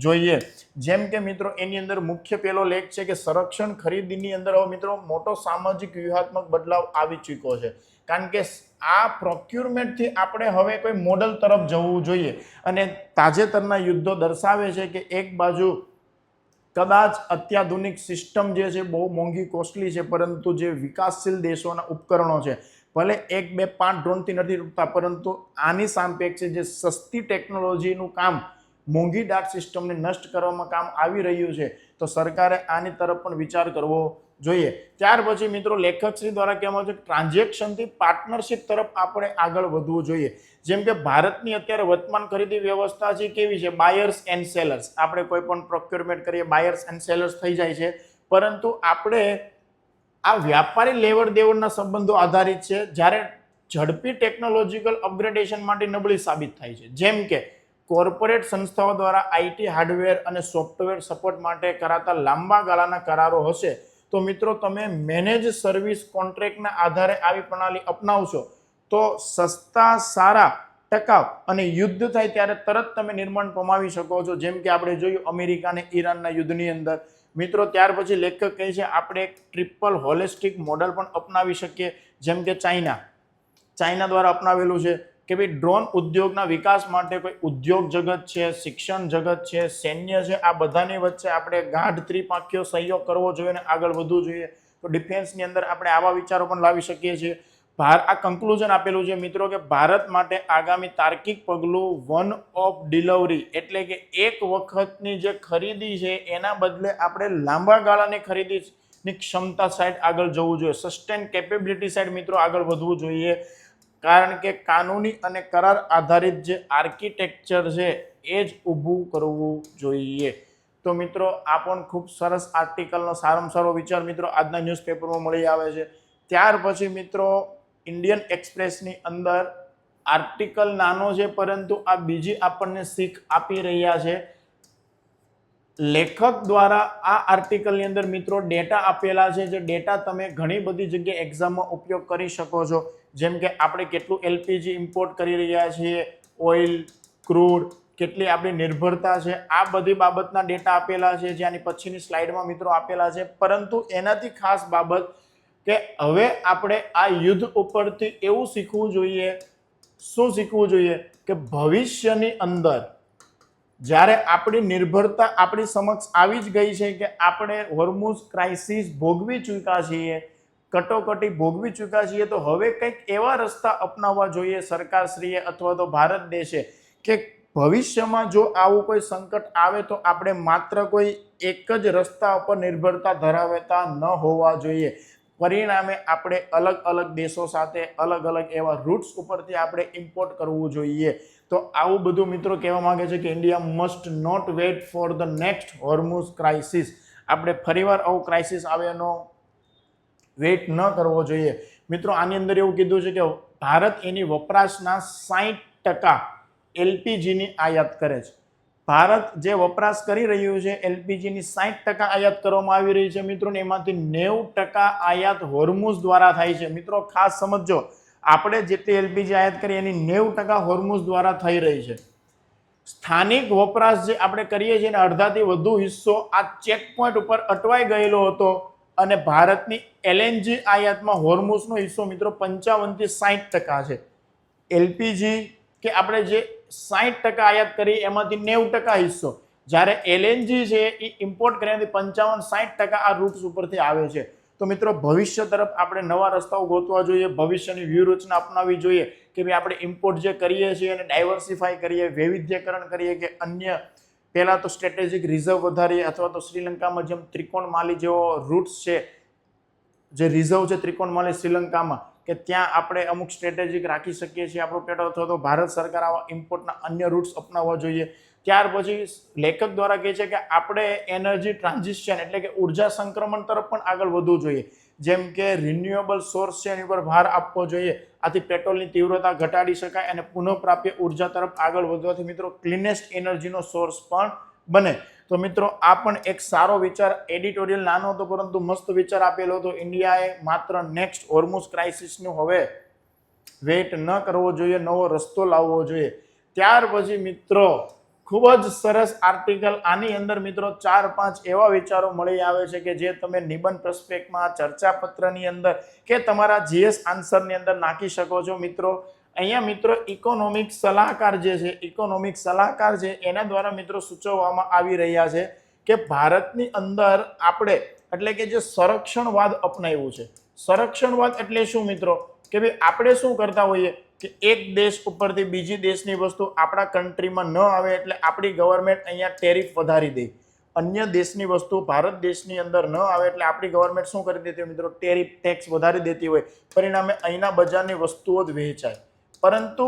જોઈએ. જેમ કે મિત્રો એની અંદર મુખ્ય પહેલો લેખ છે કે સંરક્ષણ ખરીદીની અંદર હવે મિત્રો મોટો સામાજિક વ્યૂહાત્મક બદલાવ આવી ચૂક્યો છે, કારણ કે આ પ્રોક્યુરમેન્ટથી આપણે હવે કોઈ મોડલ તરફ જવું જોઈએ. અને તાજેતરના યુદ્ધો દર્શાવે છે કે એક બાજુ કદાચ અત્યાધુનિક સિસ્ટમ જે છે બહુ મોંઘી કોસ્ટલી છે, પરંતુ જે વિકાસશીલ દેશોના ઉપકરણો છે ભલે 1, 2, 5 ડ્રોનથી નથી રૂકતા, પરંતુ આની સાપેક્ષે જે સસ્તી ટેકનોલોજીનું કામ મોંઘી દાટ સિસ્ટમને નષ્ટ કરવામાં કામ આવી રહ્યું છે, તો સરકારે આની તરફ પણ વિચાર કરવો જોઈએ. ત્યાર પછી મિત્રો લેખકશ્રી દ્વારા કહેવામાં આવે છે ટ્રાન્ઝેક્શનથી પાર્ટનરશિપ તરફ આપણે આગળ વધવું જોઈએ. જેમ કે ભારતની અત્યારે વર્તમાન ખરીદી વ્યવસ્થા છે કેવી છે, બાયર્સ એન્ડ સેલર્સ. આપણે કોઈ પણ પ્રોક્યોરમેન્ટ કરીએ બાયર્સ એન્ડ સેલર્સ થઈ જાય છે, પરંતુ આપણે આ વ્યાપારી લેવડ દેવડના સંબંધો આધારિત છે, જ્યારે ઝડપી ટેકનોલોજીકલ અપગ્રેડેશન માટે નબળી સાબિત થાય છે. જેમ કે કોર્પોરેટ સંસ્થાઓ દ્વારા આઈટી હાર્ડવેર અને સોફ્ટવેર સપોર્ટ માટે કરાતા લાંબા ગાળાના કરારો હશે, તો મિત્રો તમે મેનેજ સર્વિસ કોન્ટ્રાક્ટના આધારે આવી પ્રણાલી અપનાવશો તો સસ્તા, સારા, ટકાઉ અને યુદ્ધ થાય ત્યારે તરત તમે નિર્માણ પમાવી શકો છો. જેમ કે આપણે જોયું અમેરિકા અને ઈરાનના યુદ્ધની અંદર મિત્રો. ત્યાર પછી લેખક કહે છે આપણે એક ટ્રિપલ હોલિસ્ટિક મોડલ પણ અપનાવી શકીએ, જેમ કે ચાઇના દ્વારા અપનાવેલું છે કે ભાઈ ડ્રોન ઉદ્યોગના વિકાસ માટે કોઈ ઉદ્યોગ જગત છે, શિક્ષણ જગત છે, સૈન્ય છે, આ બધાની વચ્ચે આપણે ગાઢ ત્રિપાંખીય સહયોગ કરવો જોઈએ અને આગળ વધવું જોઈએ. તો ડિફેન્સની અંદર આપણે આવા વિચારો પણ લાવી શકીએ છીએ. આ કન્ક્લુઝન આપેલું છે મિત્રો કે ભારત માટે આગામી તાર્કિક પગલું વન ઓફ ડિલિવરી, એટલે કે એક વખતની જે ખરીદી છે એના બદલે આપણે લાંબા ગાળાની ખરીદીની ક્ષમતા સાઈડ આગળ જવું જોઈએ. સસ્ટેન કેપેબિલિટી સાઈડ મિત્રો આગળ વધવું જોઈએ, કારણ કે કાનૂની અને કરાર આધારિત જે આર્કિટેક્ચર છે એ જ ઊભું કરવું જોઈએ. તો મિત્રો આ પણ ખૂબ સરસ આર્ટિકલનો સારામાં સારો વિચાર મિત્રો આજના ન્યૂઝપેપરમાં મળી આવે છે. ત્યાર પછી મિત્રો ઇન્ડિયન એક્સપ્રેસની અંદર આર્ટિકલ નાનો છે, પરંતુ આ બીજી આપણને શીખ આપી રહ્યા છે. લેખક દ્વારા આ આર્ટિકલની અંદર મિત્રો ડેટા આપેલા છે, જે ડેટા તમે ઘણી બધી જગ્યાએ એક્ઝામમાં ઉપયોગ કરી શકો છો. જેમ કે આપણે કેટલું એલપીજી ઇમ્પોર્ટ કરી રહ્યા છીએ, ઓઇલ, ક્રૂડ, કેટલી આપણી નિર્ભરતા છે, આ બધી બાબતના ડેટા આપેલા છે, જે આની પછીની સ્લાઇડમાં મિત્રો આપેલા છે. પરંતુ એનાથી ખાસ બાબત કે હવે આપણે આ યુદ્ધ ઉપરથી એવું શીખવું જોઈએ, શું શીખવું જોઈએ કે ભવિષ્યની અંદર જ્યારે આપણી નિર્ભરતા આપણી સમક્ષ આવી જ ગઈ છે કે આપણે હોર્મુઝ ક્રાઇસિસ ભોગવી ચૂક્યા છીએ, કટોકટી ભોગવી ચૂક્યા છીએ, તો હવે કંઈક એવા રસ્તા અપનાવવા જોઈએ સરકારશ્રીએ અથવા તો ભારત દેશે કે ભવિષ્યમાં જો આવું કોઈ સંકટ આવે તો આપણે માત્ર કોઈ એક જ રસ્તા ઉપર નિર્ભરતા ધરાવતા ન હોવા જોઈએ. પરિણામે આપણે અલગ અલગ દેશો સાથે અલગ અલગ એવા રૂટ્સ ઉપરથી આપણે ઇમ્પોર્ટ કરવું જોઈએ. તો આવું બધું મિત્રો કહેવા માંગે છે કે India must not wait for the next Hormuz crisis. આપણે ફરીવાર આવું ક્રાઇસિસ આવે એનો વેઇટ ન કરવો જોઈએ. મિત્રો આની અંદર એવું કીધું છે કે ભારત એની વપરાશના 60% એલપીજીની આયાત કરે છે. ભારત જે વપરાશ કરી રહ્યું છે એલપીજીની 60% આયાત કરવામાં આવી રહી છે મિત્રો, ને એમાંથી 90% આયાત હોર્મુઝ દ્વારા થાય છે. મિત્રો ખાસ સમજો, આપણે જેટલી એલપીજી આયાત કરીએ એની 90% હોર્મુઝ દ્વારા થઈ રહી છે. સ્થાનિક વપરાશ જે આપણે કરીએ છીએ ને અડધાથી વધુ હિસ્સો આ ચેક પોઈન્ટ ઉપર અટવાઈ ગયેલો હતો, અને ભારતની એલએનજી આયાતમાં હોર્મુઝનો હિસ્સો મિત્રો 55 થી 60% છે. એલપીજી કે આપણે જે 60% આયાત કરી એમાંથી 90% હિસ્સો, જ્યારે એલએનજી છે એ ઇમ્પોર્ટ કર્યાથી 55-60% આ રૂટ્સ ઉપરથી આવે છે. તો મિત્રો ભવિષ્ય તરફ આપણે નવા રસ્તાઓ ગોતવા જોઈએ, ભવિષ્યની વ્યૂહરચના અપનાવવી જોઈએ કે ભાઈ આપણે ઇમ્પોર્ટ જે કરીએ છીએ એને ડાયવર્સિફાઈ કરીએ, વૈવિધ્યકરણ કરીએ, કે અન્ય પહેલાં તો સ્ટ્રેટેજિક રિઝર્વ વધારીએ, અથવા તો શ્રીલંકામાં જેમ ત્રિકોણમાલી જેવો રૂટ્સ છે, જે રિઝર્વ છે ત્રિકોણમાલી શ્રીલંકામાં, કે ત્યાં આપણે અમુક સ્ટ્રેટેજિક રાખી શકીએ છીએ આપણો પેટો, અથવા તો ભારત સરકાર આવા ઇમ્પોર્ટના અન્ય રૂટ્સ અપનાવવા જોઈએ. ત્યાર પછી લેખક દ્વારા કહે છે કે આપણે એનર્જી ટ્રાન્ઝિશન એટલે કે ઉર્જા સંક્રમણ તરફ પણ આગળ વધવું જોઈએ, જેમ કે રિન્યુએબલ સોર્સ છે એની પર ભાર આપવો જોઈએ. આથી પેટ્રોલની તીવ્રતા ઘટાડી શકાય અને પુનઃપ્રાપ્ય ઉર્જા તરફ આગળ વધવાથી મિત્રો ક્લીનેસ્ટ એનર્જીનો સોર્સ પણ બને. તો મિત્રો આ પણ એક સારો વિચાર, એડિટોરિયલ નાનો હતો પરંતુ મસ્ત વિચાર આપેલો હતો. ઇન્ડિયાએ માત્ર નેક્સ્ટ હોર્મુઝ ક્રાઇસિસનું હવે વેઇટ ન કરવો જોઈએ, નવો રસ્તો લાવવો જોઈએ. ત્યાર પછી મિત્રો ખૂબ જ સરસ આર્ટિકલ, આની અંદર મિત્રો 4-5 એવા વિચારો મળી આવે છે કે જે તમે નિબંધ પ્રસ્પેક્ટમાં, ચર્ચાપત્રની અંદર કે તમારા જીએસ આન્સરની અંદર નાખી શકો છો. મિત્રો અહીંયા મિત્રો ઇકોનોમિક સલાહકાર જે છે, ઇકોનોમિક સલાહકાર છે એના દ્વારા મિત્રો સૂચવવામાં આવી રહ્યા છે કે ભારતની અંદર આપણે એટલે કે જે સંરક્ષણવાદ અપનાવ્યું છે. સંરક્ષણવાદ એટલે શું મિત્રો? કે ભાઈ આપણે શું કરતા હોઈએ કે એક દેશ ઉપરથી બીજી દેશની વસ્તુ આપણા કન્ટ્રીમાં ન આવે એટલે આપણી ગવર્મેન્ટ અહીંયા ટેરિફ વધારી દે. અન્ય દેશની વસ્તુ ભારત દેશની અંદર ન આવે એટલે આપણી ગવર્મેન્ટ શું કરી દેતી હોય મિત્રો? ટેરિફ ટેક્સ વધારી દેતી હોય. પરિણામે અહીંના બજારની વસ્તુઓ જ વહેંચાય. પરંતુ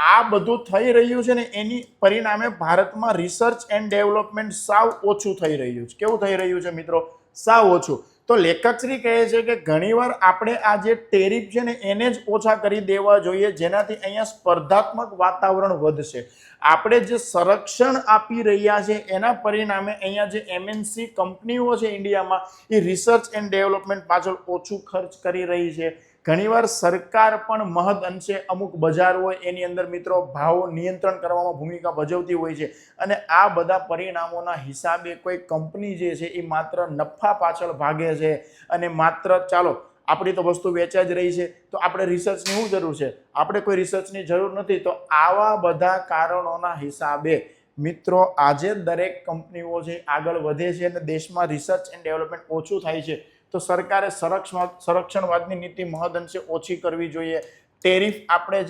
આ બધું થઈ રહ્યું છે ને એની પરિણામે ભારતમાં રિસર્ચ એન્ડ ડેવલપમેન્ટ સાવ ઓછું થઈ રહ્યું છે. કેવું થઈ રહ્યું છે મિત્રો? સાવ ઓછું. તો લેખકશ્રી કહે છે કે ઘણીવાર આપણે આ જે ટેરિફ છે ને એને જ ઓછા કરી દેવા જોઈએ, જેનાથી અહીંયા સ્પર્ધાત્મક વાતાવરણ વધશે. આપણે જે સંરક્ષણ આપી રહ્યા છે એના પરિણામે અહીંયા જે એમએનસી કંપનીઓ છે ઇન્ડિયામાં, એ રિસર્ચ એન્ડ ડેવલપમેન્ટ પાછળ ઓછું ખર્ચ કરી રહી છે. ઘણીવાર સરકાર પણ મહદ અંશે અમુક બજાર હોય એની અંદર મિત્રો ભાવ નિયંત્રણ કરવામાં ભૂમિકા ભજવતી હોય છે, અને આ બધા પરિણામોના હિસાબે કોઈ કંપની જે છે એ માત્ર નફા પાછળ ભાગે છે, અને માત્ર ચાલો આપણી તો વસ્તુ વેચાઈ જ રહી છે તો આપણે રિસર્ચની શું જરૂર છે? આપણે કોઈ રિસર્ચની જરૂર નથી. તો આવા બધા કારણોના હિસાબે મિત્રો આજે દરેક કંપનીઓ છે આગળ વધે છે અને દેશમાં રિસર્ચ એન્ડ ડેવલપમેન્ટ ઓછું થાય છે. તો સરકારે સંરક્ષણવાદની નીતિ મહદઅંશે ઓછી કરવી જોઈએ. ટેરિફ આપણે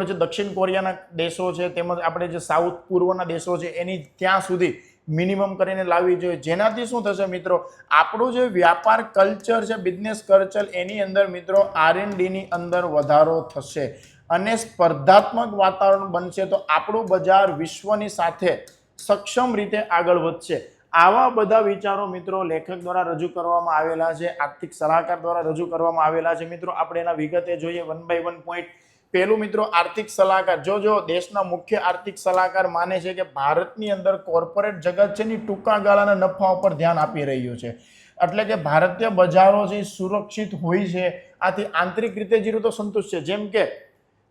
જે દક્ષિણ કોરિયાના દેશો છે તેમજ આપણે જે સાઉથ પૂર્વના દેશો છે એની ત્યાં સુધી મિનિમમ કરીને લાવવી જોઈએ, જેનાથી શું થશે મિત્રો? આપણું જે વ્યાપાર કલ્ચર છે, બિઝનેસ કલ્ચર, એની અંદર મિત્રો R&Dની અંદર વધારો થશે અને સ્પર્ધાત્મક વાતાવરણ બનશે. તો આપણું બજાર વિશ્વની સાથે સક્ષમ રીતે આગળ વધશે. આવા બધા વિચારો મિત્રો લેખક દ્વારા રજૂ કરવામાં આવેલા છે, આર્થિક સલાહકાર દ્વારા રજૂ કરવામાં આવેલા છે. મિત્રો આપણે એના વિગતે જોઈએ 1 by 1 પોઈન્ટ. પહેલું મિત્રો આર્થિક સલાહકાર. જો દેશના મુખ્ય આર્થિક સલાહકાર માને છે કે ભારતની અંદર કોર્પોરેટ જગત છે ની ટૂંકા ગાળાના નફા ઉપર ધ્યાન આપી રહ્યું છે, એટલે કે ભારતીય બજારો જે સુરક્ષિત હોય છે, આથી આંતરિક રીતે જીરો તો સંતુષ્ટ છે. જેમ કે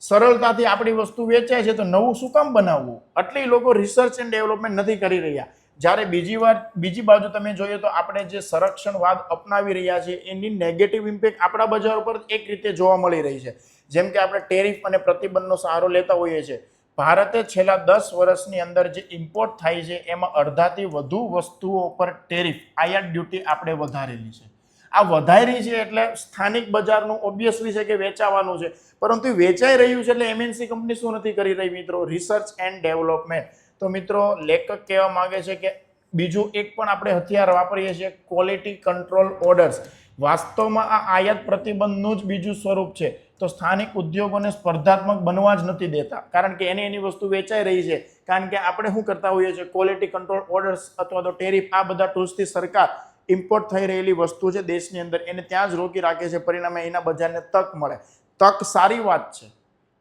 સરળતાથી આપણી વસ્તુ વેચાય છે તો નવું શું કામ બનાવવું? એટલે લોકો રિસર્ચ એન્ડ ડેવલપમેન્ટ નથી કરી રહ્યા. જ્યારે બીજી બાજુ તમે જોઈએ તો આપણે જે સંરક્ષણવાદ અપનાવી રહ્યા છીએ એની નેગેટિવ ઇમ્પેક્ટ આપણા બજાર ઉપર એક રીતે જોવા મળી રહી છે. જેમ કે આપણે ટેરિફ અને પ્રતિબંધનો સહારો લેતા હોઈએ છીએ. ભારતે છેલ્લા 10 વર્ષની અંદર જે ઇમ્પોર્ટ થાય છે એમાં અડધાથી વધુ વસ્તુઓ પર ટેરિફ, આયાત ડ્યુટી આપણે વધારેલી છે. આ વધારી છે એટલે સ્થાનિક બજારનું ઓબ્વિયસલી છે કે વેચાવાનું છે, પરંતુ વેચાઈ રહ્યું છે એટલે એમએનસી કંપની શું નથી કરી રહી મિત્રો? Research and development. તો મિત્રો લેખક કહેવા માંગે છે કે બીજું એક પણ આપણે હથિયાર વાપરીએ છીએ, ક્વોલિટી કંટ્રોલ ઓર્ડર્સ. વાસ્તવમાં આ આયાત પ્રતિબંધનું જ બીજું સ્વરૂપ છે. તો સ્થાનિક ઉદ્યોગોને સ્પર્ધાત્મક બનવા જ નથી દેતા, કારણ કે એની વસ્તુ વેચાઈ રહી છે. કારણ કે આપણે શું કરતા હોઈએ છીએ? ક્વોલિટી કંટ્રોલ ઓર્ડર્સ અથવા તો ટેરિફ, આ બધા ટૂલ્સથી સરકાર ઇમ્પોર્ટ થઈ રહેલી વસ્તુ છે દેશની અંદર એને ત્યાં જ રોકી રાખે છે. પરિણામે એના બજારને તક મળે. તક સારી વાત છે,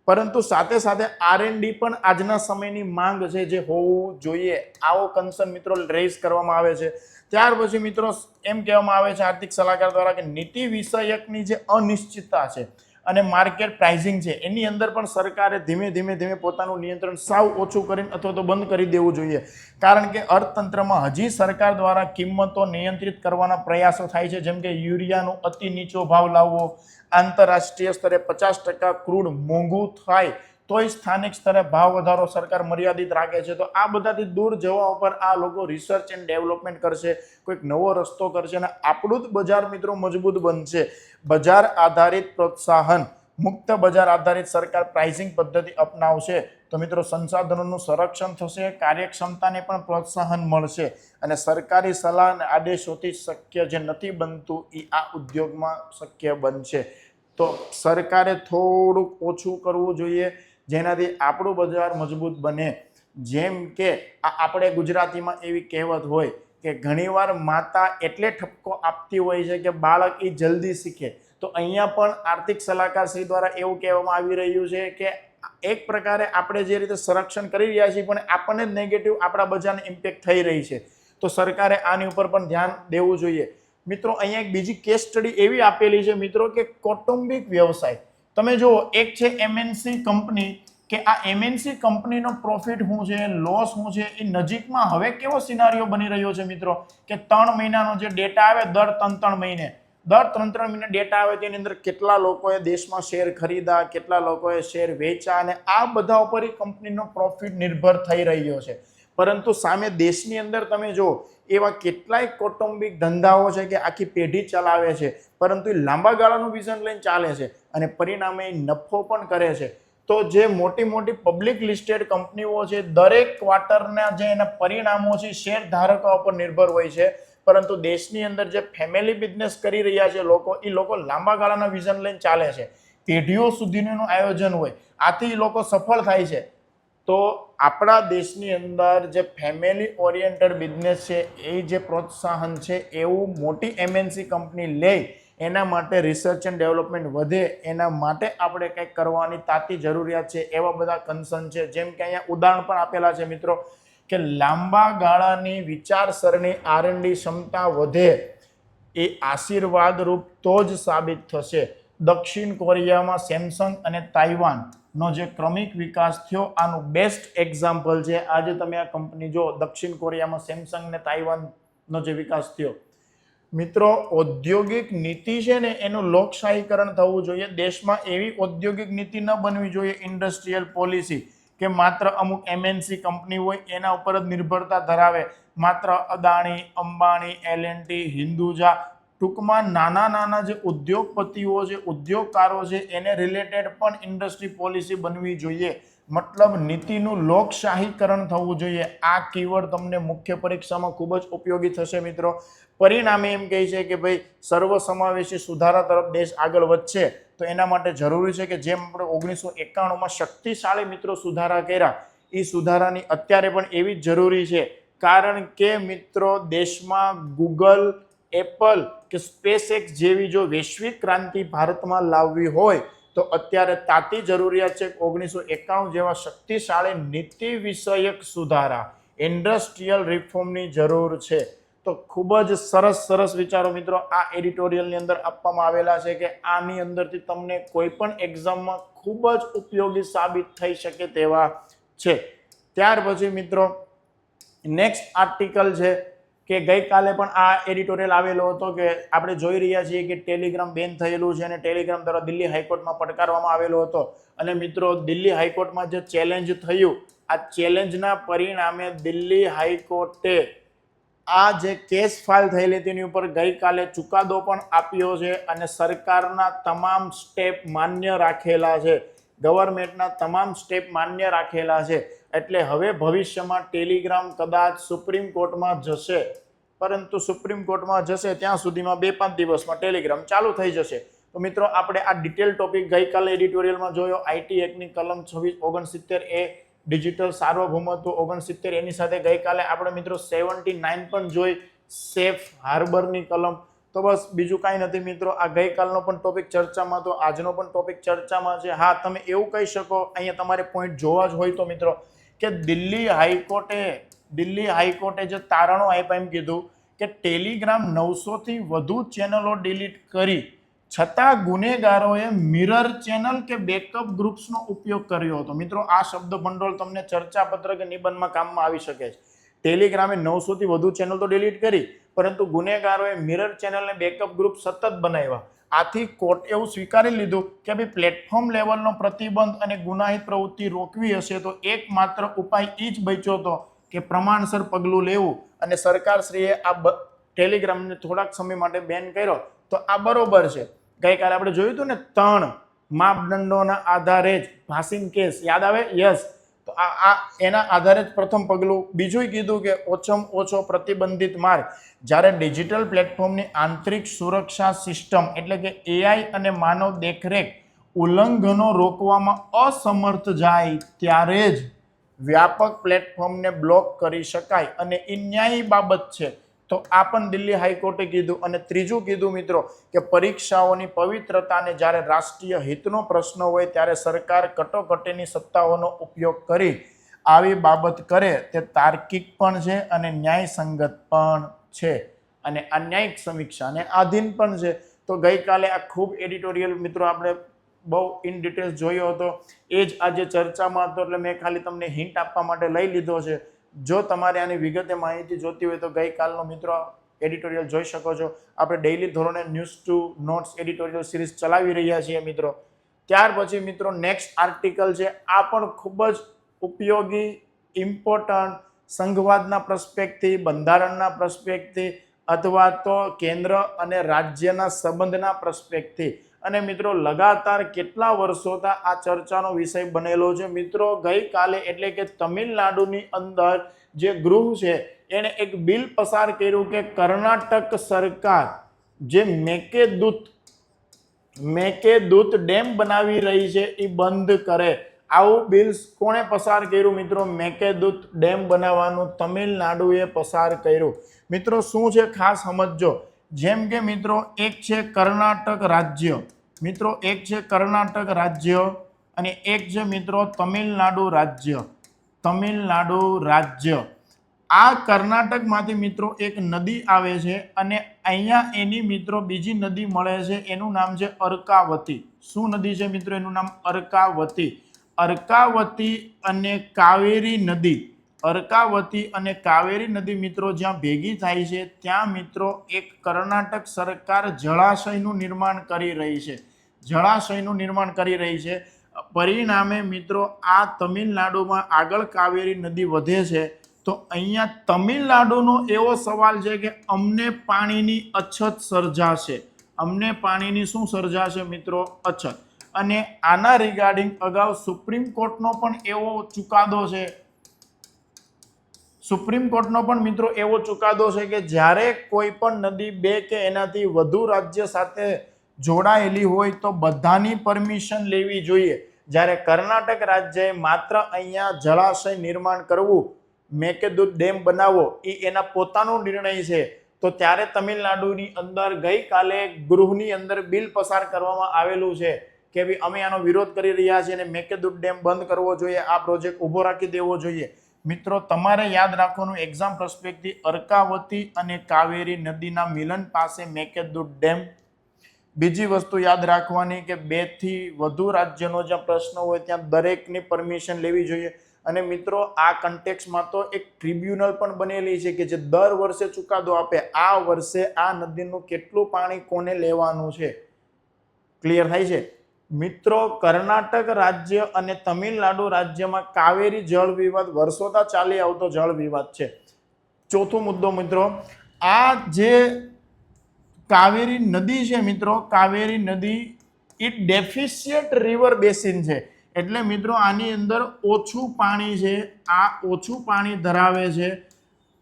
પરંતુ સાથે સાથે R&D પણ આજના સમયની માંગ છે, જે હોવું જોઈએ. આવો કન્સર્ન મિત્રો રેઝ કરવામાં આવે છે. ત્યાર પછી મિત્રો એમ કહેવામાં આવે છે આર્થિક સલાહકાર દ્વારા કે નીતિ વિષયકની જે અનિશ્ચિતતા છે અને માર્કેટ પ્રાઇસિંગ છે એની અંદર પણ સરકારે ધીમે ધીમે પોતાનું નિયંત્રણ સાવ ઓછું કરીને અથવા તો બંધ કરી દેવું જોઈએ. કારણ કે અર્થતંત્રમાં હજી સરકાર દ્વારા કિંમતો નિયંત્રિત કરવાના પ્રયાસો થાય છે, જેમ કે યુરિયાનો અતિ નીચો ભાવ લાવવો, આંતરરાષ્ટ્રીય સ્તરે 50% ક્રૂડ મોંઘું થાય તોય સ્થાનિક સ્તરે ભાવ વધારો સરકાર મર્યાદિત રાખે છે. તો આ બધાથી દૂર જવા ઉપર આ લોકો રિસર્ચ એન્ડ ડેવલપમેન્ટ કરશે, કોઈક નવો રસ્તો કરશે અને આપણું જ બજાર મિત્રો મજબૂત બનશે. બજાર આધારિત પ્રોત્સાહન, મુક્ત બજાર આધારિત સરકાર પ્રાઇસિંગ પદ્ધતિ અપનાવશે તો મિત્રો સંસાધનોનું સંરક્ષણ થશે, કાર્યક્ષમતાને પણ પ્રોત્સાહન મળશે અને સરકારી સલાહ અને આદેશોથી શક્ય જે નથી બનતું એ આ ઉદ્યોગમાં શક્ય બનશે. તો સરકારે થોડુંક ઓછું કરવું જોઈએ જેનાથી આપણું બજાર મજબૂત બને. જેમ કે આપણે ગુજરાતીમાં એવી કહેવત હોય કે ઘણીવાર માતા એટલે ઠપકો આપતી હોય છે કે બાળક એ જલ્દી શીખે. તો અહીંયા પણ આર્થિક સલાહકાર શ્રી દ્વારા એવું કહેવામાં આવી રહ્યું છે કે એક પ્રકારે આપણે જે રીતે સંરક્ષણ કરી રહ્યા છીએ પણ આપણને જ નેગેટિવ આપણા બજારને ઇમ્પેક્ટ થઈ રહી છે. તો સરકારે આની ઉપર પણ ધ્યાન દેવું જોઈએ. મિત્રો અહીંયા એક બીજી કેસ સ્ટડી એવી આપેલી છે મિત્રો કે કૌટુંબિક વ્યવસાય. તમે જુઓ, એક છે MNC કંપની કે આ MNC કંપનીનો પ્રોફિટ શું છે, લોસ શું છે, એ નજીકમાં હવે કેવો સિનારીઓ બની રહ્યો છે મિત્રો કે 3 મહિનાનો જે ડેટા આવે દર 3 મહિને ડેટા આવે તેની અંદર કેટલા લોકોએ દેશમાં શેર ખરીદા, કેટલા લોકોએ શેર વેચ્યા અને આ બધા ઉપર કંપનીનો પ્રોફિટ નિર્ભર થઈ રહ્યો છે. પરંતુ સામે દેશની અંદર તમે જો એવા કેટલાય કૌટુંબિક ધંધાઓ છે કે આખી પેઢી ચલાવે છે પરંતુ એ લાંબા ગાળાનું વિઝન લઈને ચાલે છે અને પરિણામે નફો પણ કરે છે. તો જે મોટી મોટી પબ્લિક લિસ્ટેડ કંપનીઓ છે દરેક ક્વાર્ટરના જે એના પરિણામો છે શેર ધારકો ઉપર નિર્ભર હોય છે. પરંતુ દેશની અંદર જે ફેમિલી બિઝનેસ કરી રહ્યા છે એ લોકો લાંબા ગાળાના વિઝન લઈને ચાલે છે, પેઢીઓ સુધીનું આયોજન હોય, આથી લોકો સફળ થાય છે. તો આપણા દેશની અંદર જે ફેમિલી ઓરિએન્ટેડ બિઝનેસ છે એ જે પ્રોત્સાહન છે એવું મોટી MNC કંપની લે, એના માટે રિસર્ચ એન્ડ ડેવલપમેન્ટ વધે, એના માટે આપણે કંઈક કરવાની તાતી જરૂરિયાત છે. એવા બધા કન્સર્ન છે. જેમ કે અહીંયા ઉદાહરણ પણ આપેલા છે મિત્રો કે લાંબા ગાળાની વિચારસરણી R&D ક્ષમતા વધે એ આશીર્વાદરૂપ તો જ સાબિત થશે. દક્ષિણ કોરિયામાં સેમસંગ અને તાઇવાનનો જે ક્રમિક વિકાસ થયો આનું બેસ્ટ એક્ઝામ્પલ છે. આજે તમે આ કંપની જો દક્ષિણ કોરિયામાં સેમસંગ અને તાઇવાનનો જે વિકાસ થયો. મિત્રો ઔદ્યોગિક નીતિ છે ને એનું લોકશાહીકરણ થવું જોઈએ. દેશમાં એવી ઔદ્યોગિક નીતિ ન બનવી જોઈએ, ઇન્ડસ્ટ્રીયલ પોલિસી કે માત્ર અમુક MNC કંપની હોય એના ઉપર જ નિર્ભરતા ધરાવે, માત્ર અદાણી, અંબાણી, L&T, હિન્દુજા, ટૂંકમાં નાના જે ઉદ્યોગપતિઓ છે, ઉદ્યોગકારો છે એને રિલેટેડ પણ ઇન્ડસ્ટ્રી પોલિસી બનવી જોઈએ. મતલબ નીતિનું લોકશાહીકરણ થવું જોઈએ. આ કીવર્ડ તમને મુખ્ય પરીક્ષામાં ખૂબ જ ઉપયોગી થશે મિત્રો. પરિણામે એમ કહે છે કે ભાઈ સર્વસમાવેશી સુધારા તરફ દેશ આગળ વધશે. તો એના માટે જરૂરી છે કે જેમ આપણે 1991માં શક્તિશાળી મિત્રો સુધારા કર્યા, એ સુધારાની અત્યારે પણ એવી જ જરૂરી છે. કારણ કે મિત્રો દેશમાં ગૂગલ, એપલ કે SpaceX જેવી જો વૈશ્વિક ક્રાંતિ ભારતમાં લાવવી હોય તો અત્યારે તાતી જરૂરિયાત છે 1991 જેવા શક્તિશાળી નીતિ વિષયક સુધારા, ઇન્ડસ્ટ્રીયલ રિફોર્મની જરૂર છે. તો ખૂબ જ સરસ વિચારો મિત્રો આ એડિટોરિયલની અંદર આપવામાં આવેલા છે કે આની અંદરથી તમને કોઈ પણ એક્ઝામમાં ખૂબ જ ઉપયોગી સાબિત થઈ શકે તેવા છે. ત્યાર પછી મિત્રો નેક્સ્ટ આર્ટિકલ છે કે ગઈકાલે પણ આ એડિટોરિયલ આવેલો હતો કે આપણે જોઈ રહ્યા છીએ કે ટેલિગ્રામ બેન થયેલું છે અને ટેલિગ્રામ દ્વારા દિલ્હી હાઈકોર્ટમાં પડકારવામાં આવેલો હતો. અને મિત્રો દિલ્હી હાઈકોર્ટમાં જે ચેલેન્જ થયું, આ ચેલેન્જના પરિણામે દિલ્હી હાઈકોર્ટે આ જે કેસ ફાઇલ થયેલી તેની ઉપર ગઈકાલે ચુકાદો પણ આપ્યો છે અને સરકારના તમામ સ્ટેપ માન્ય રાખેલા છે, ગવર્મેન્ટના તમામ સ્ટેપ માન્ય રાખેલા છે. એટલે હવે ભવિષ્યમાં ટેલિગ્રામ કદાચ સુપ્રીમ કોર્ટમાં જશે, પરંતુ સુપ્રીમ કોર્ટમાં જશે ત્યાં સુધીમાં 2-5 દિવસમાં ટેલિગ્રામ ચાલુ થઈ જશે. તો મિત્રો આપણે આ ડિટેલ ટોપિક ગઈકાલે એડિટોરિયલમાં જોયો. IT એક્ટની કલમ 2669A ડિજિટલ સાર્વભૌમત્વ 69, એની સાથે ગઈકાલે આપણે મિત્રો 79 પણ જોઈ, સેફ હાર્બરની કલમ. તો બસ બીજું કાંઈ નથી મિત્રો. આ ગઈકાલનો પણ ટોપિક ચર્ચામાં હતો, આજનો પણ ટોપિક ચર્ચામાં છે. હા, તમે એવું કહી શકો, અહીંયા તમારે પોઈન્ટ જોવા જ હોય તો મિત્રો, કે દિલ્હી હાઈકોર્ટે જે તારણો આપ્યા એમ કીધું કે ટેલિગ્રામ 900થી વધુ ચેનલો ડિલીટ કરી છતાં ગુનેગારોએ મિરર ચેનલ કે બેકઅપ ગ્રુપ્સનો ઉપયોગ કર્યો હતો. મિત્રો, આ શબ્દ ભંડોળ તમને ચર્ચાપત્ર કે નિબંધમાં કામમાં આવી શકે છે. ટેલિગ્રામે 900થી વધુ ચેનલ તો ડિલીટ કરી, પરંતુ ગુનેગારોએ મિરર ચેનલ અને બેકઅપ ગ્રુપ સતત બનાવ્યા. આથી કોર્ટ એવું સ્વીકારી લીધું કે ભાઈ પ્લેટફોર્મ લેવલનો પ્રતિબંધ અને ગુનાહિત પ્રવૃત્તિ રોકવી હશે તો એકમાત્ર ઉપાય એ જ બચ્યો હતો કે પ્રમાણસર પગલું લેવું. અને સરકારશ્રીએ આ ટેલિગ્રામને થોડાક સમય માટે બેન કર્યો, તો આ બરોબર છે. ગઈકાલે આપણે જોયું હતું ને 3 માપદંડોના આધારે જ ભાસિન કેસ યાદ આવે? યસ. તો આ એના આધારે જ પ્રથમ પગલું. બીજું કીધું કે ઓછામાં ઓછો પ્રતિબંધિત માર્ગ જ્યારે ડિજિટલ પ્લેટફોર્મની આંતરિક સુરક્ષા સિસ્ટમ એટલે કે એઆઈ અને માનવ દેખરેખ ઉલ્લંઘનો રોકવામાં અસમર્થ જાય ત્યારે જ વ્યાપક પ્લેટફોર્મને બ્લોક કરી શકાય અને એ ન્યાયી બાબત છે. તો આ પણ દિલ્હી હાઈકોર્ટે કીધું. અને ત્રીજું કીધું મિત્રો કે પરીક્ષાઓની પવિત્રતાને જ્યારે રાષ્ટ્રીય હિતનો પ્રશ્ન હોય ત્યારે સરકાર કટોકટીની સત્તાઓનો ઉપયોગ કરી આવી બાબત કરે તે તાર્કિક પણ છે અને ન્યાયસંગત પણ છે અને આ ન્યાયિક સમીક્ષાને આધીન પણ છે. તો ગઈકાલે આ ખૂબ એડિટોરિયલ મિત્રો આપણે બહુ ઇન ડિટેલ્સ જોયો હતો, એ જ આજે ચર્ચામાં હતો, એટલે મેં ખાલી તમને હિન્ટ આપવા માટે લઈ લીધો છે. જો તમારે આની વિગતે માહિતી જોતી હોય તો ગઈકાલનો મિત્રો એડિટોરિયલ જોઈ શકો છો. આપણે ડેઇલી ધોરણે news to notes editorial series ચલાવી રહ્યા છીએ મિત્રો. ત્યાર પછી મિત્રો નેક્સ્ટ આર્ટિકલ છે, આ પણ ખૂબ જ ઉપયોગી, ઇમ્પોર્ટન્ટ, સંઘવાદના પ્રસ્પેક્ટથી, બંધારણના પ્રસ્પેક્ટથી અથવા તો કેન્દ્ર અને રાજ્યના સંબંધના પ્રસ્પેક્ટથી. અને મિત્રો લગાતાર કેટલા વર્ષોથી આ ચર્ચાનો વિષય બનેલો છે મિત્રો. ગઈકાલે એટલે કે તમિલનાડુની અંદર જે ગૃહ છે એણે એક બિલ પસાર કર્યું કે કર્ણાટક સરકાર જે મેકેદૂત ડેમ બનાવી રહી છે એ બંધ કરે. આવું બિલ કોણે પસાર કર્યું મિત્રો? મેકેદૂત ડેમ બનાવવાનું તમિલનાડુએ પસાર કર્યું. મિત્રો શું છે ખાસ સમજજો. જેમ કે મિત્રો એક છે કર્ણાટક રાજ્ય, મિત્રો એક છે કર્ણાટક રાજ્ય અને એક છે મિત્રો તમિલનાડુ રાજ્ય. આ કર્ણાટકમાંથી મિત્રો એક નદી આવે છે અને અહીંયા એની મિત્રો બીજી નદી મળે છે, એનું નામ છે અર્કાવતી. શું નદી છે મિત્રો? એનું નામ અર્કાવતી. અર્કાવતી અને કાવેરી નદી મિત્રો જ્યાં ભેગી થાય છે ત્યાં મિત્રો એક કર્ણાટક સરકાર જળાશયનું નિર્માણ કરી રહી છે. પરિણામે મિત્રો આ તમિલનાડુમાં આગળ કાવેરી નદી વધે છે. તો અહીંયા તમિલનાડુનો એવો સવાલ છે કે અમને પાણીની અછત સર્જાશે. શું સર્જાશે મિત્રો? અછત. અને આના રિગાર્ડિંગ અગાઉ સુપ્રીમ કોર્ટનો પણ એવો ચુકાદો છે. મિત્રો એવો ચુકાદો છે કે જ્યારે કોઈ પણ નદી 2 કે એનાથી વધુ રાજ્ય સાથે જોડાયેલી હોય તો બધાની પરમિશન લેવી જોઈએ. જ્યારે કર્ણાટક રાજ્યએ માત્ર અહીંયા જળાશય નિર્માણ કરવું, મેકેદૂત ડેમ બનાવવો એ એના પોતાનો નિર્ણય છે. તો ત્યારે તમિલનાડુની અંદર ગઈકાલે ગૃહની અંદર બિલ પસાર કરવામાં આવેલું છે કે ભાઈ અમે આનો વિરોધ કરી રહ્યા છીએ અને મેકેદૂત ડેમ બંધ કરવો જોઈએ, આ પ્રોજેક્ટ ઊભો રાખી દેવો જોઈએ. મિત્રો તમારે યાદ રાખવાનું એક્ઝામ પ્રસ્પેક્ટથી અર્કાવતી અને કાવેરી નદીના મિલન પાસે મેકેદૂત ડેમ. બીજી વસ્તુ યાદ રાખવાની કે 2 થી વધુ રાજ્યનો જ્યાં પ્રશ્ન હોય ત્યાં દરેકની પરમિશન લેવી જોઈએ. અને મિત્રો આ કન્ટેક્સમાં તો એક ટ્રિબ્યુનલ પણ બનેલી છે કે જે દર વર્ષે ચુકાદો આપે આ વર્ષે આ નદીનું કેટલું પાણી કોને લેવાનું છે. ક્લિયર થાય છે મિત્રો? કર્ણાટક રાજ્ય અને તમિલનાડુ રાજ્યમાં કાવેરી જળ વિવાદ વર્ષોથી ચાલી આવતો જળ વિવાદ છે. ચોથો મુદ્દો મિત્રો, આ જે કાવેરી નદી છે મિત્રો, કાવેરી નદી એ ડેફિશિયન્ટ રિવર બેસિન છે. એટલે મિત્રો આની અંદર ઓછું પાણી છે, આ ઓછું પાણી ધરાવે છે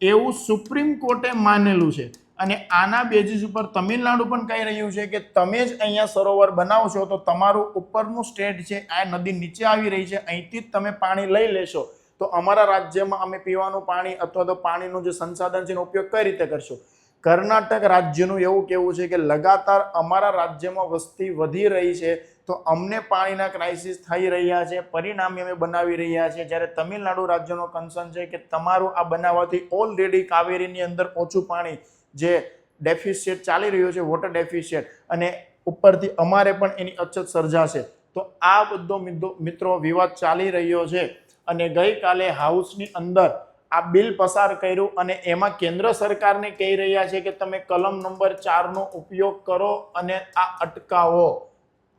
એવું સુપ્રીમ કોર્ટે માનેલું છે. અને આના બેઝિસ ઉપર તમિલનાડુ પણ કહી રહ્યું છે કે તમે જ અહીંયા સરોવર બનાવશો તો તમારું ઉપરનું સ્ટેટ છે આ નદી નીચે આવી રહી છે, અહીંથી જ તમે પાણી લઈ લેશો તો અમારા રાજ્યમાં અમે પીવાનું પાણી અથવા તો પાણીનું જે સંસાધન છે એનો ઉપયોગ કઈ રીતે કરશો. કર્ણાટક રાજ્યનું એવું કહેવું છે કે લગાતાર અમારા રાજ્યમાં વસ્તી વધી રહી છે તો અમને પાણીના ક્રાઇસિસ થઈ રહ્યા છે, પરિણામે અમે બનાવી રહ્યા છીએ. જ્યારે તમિલનાડુ રાજ્યનો કન્સર્ન છે કે તમારું આ બનાવવાથી ઓલરેડી કાવેરીની અંદર ઓછું પાણી જે ડેફિશિયટ ચાલી રહ્યું છે, વોટર ડેફિશિયટ, અને ઉપરથી અમારે પણ એની અછત સર્જાશે. તો આ બધો મિત્રો વિવાદ ચાલી રહ્યો છે અને ગઈકાલે હાઉસની અંદર આ બિલ પસાર કર્યું અને એમાં કેન્દ્ર સરકારને કહી રહ્યા છે કે તમે કલમ નંબર 4 નો ઉપયોગ કરો અને આ અટકાવો.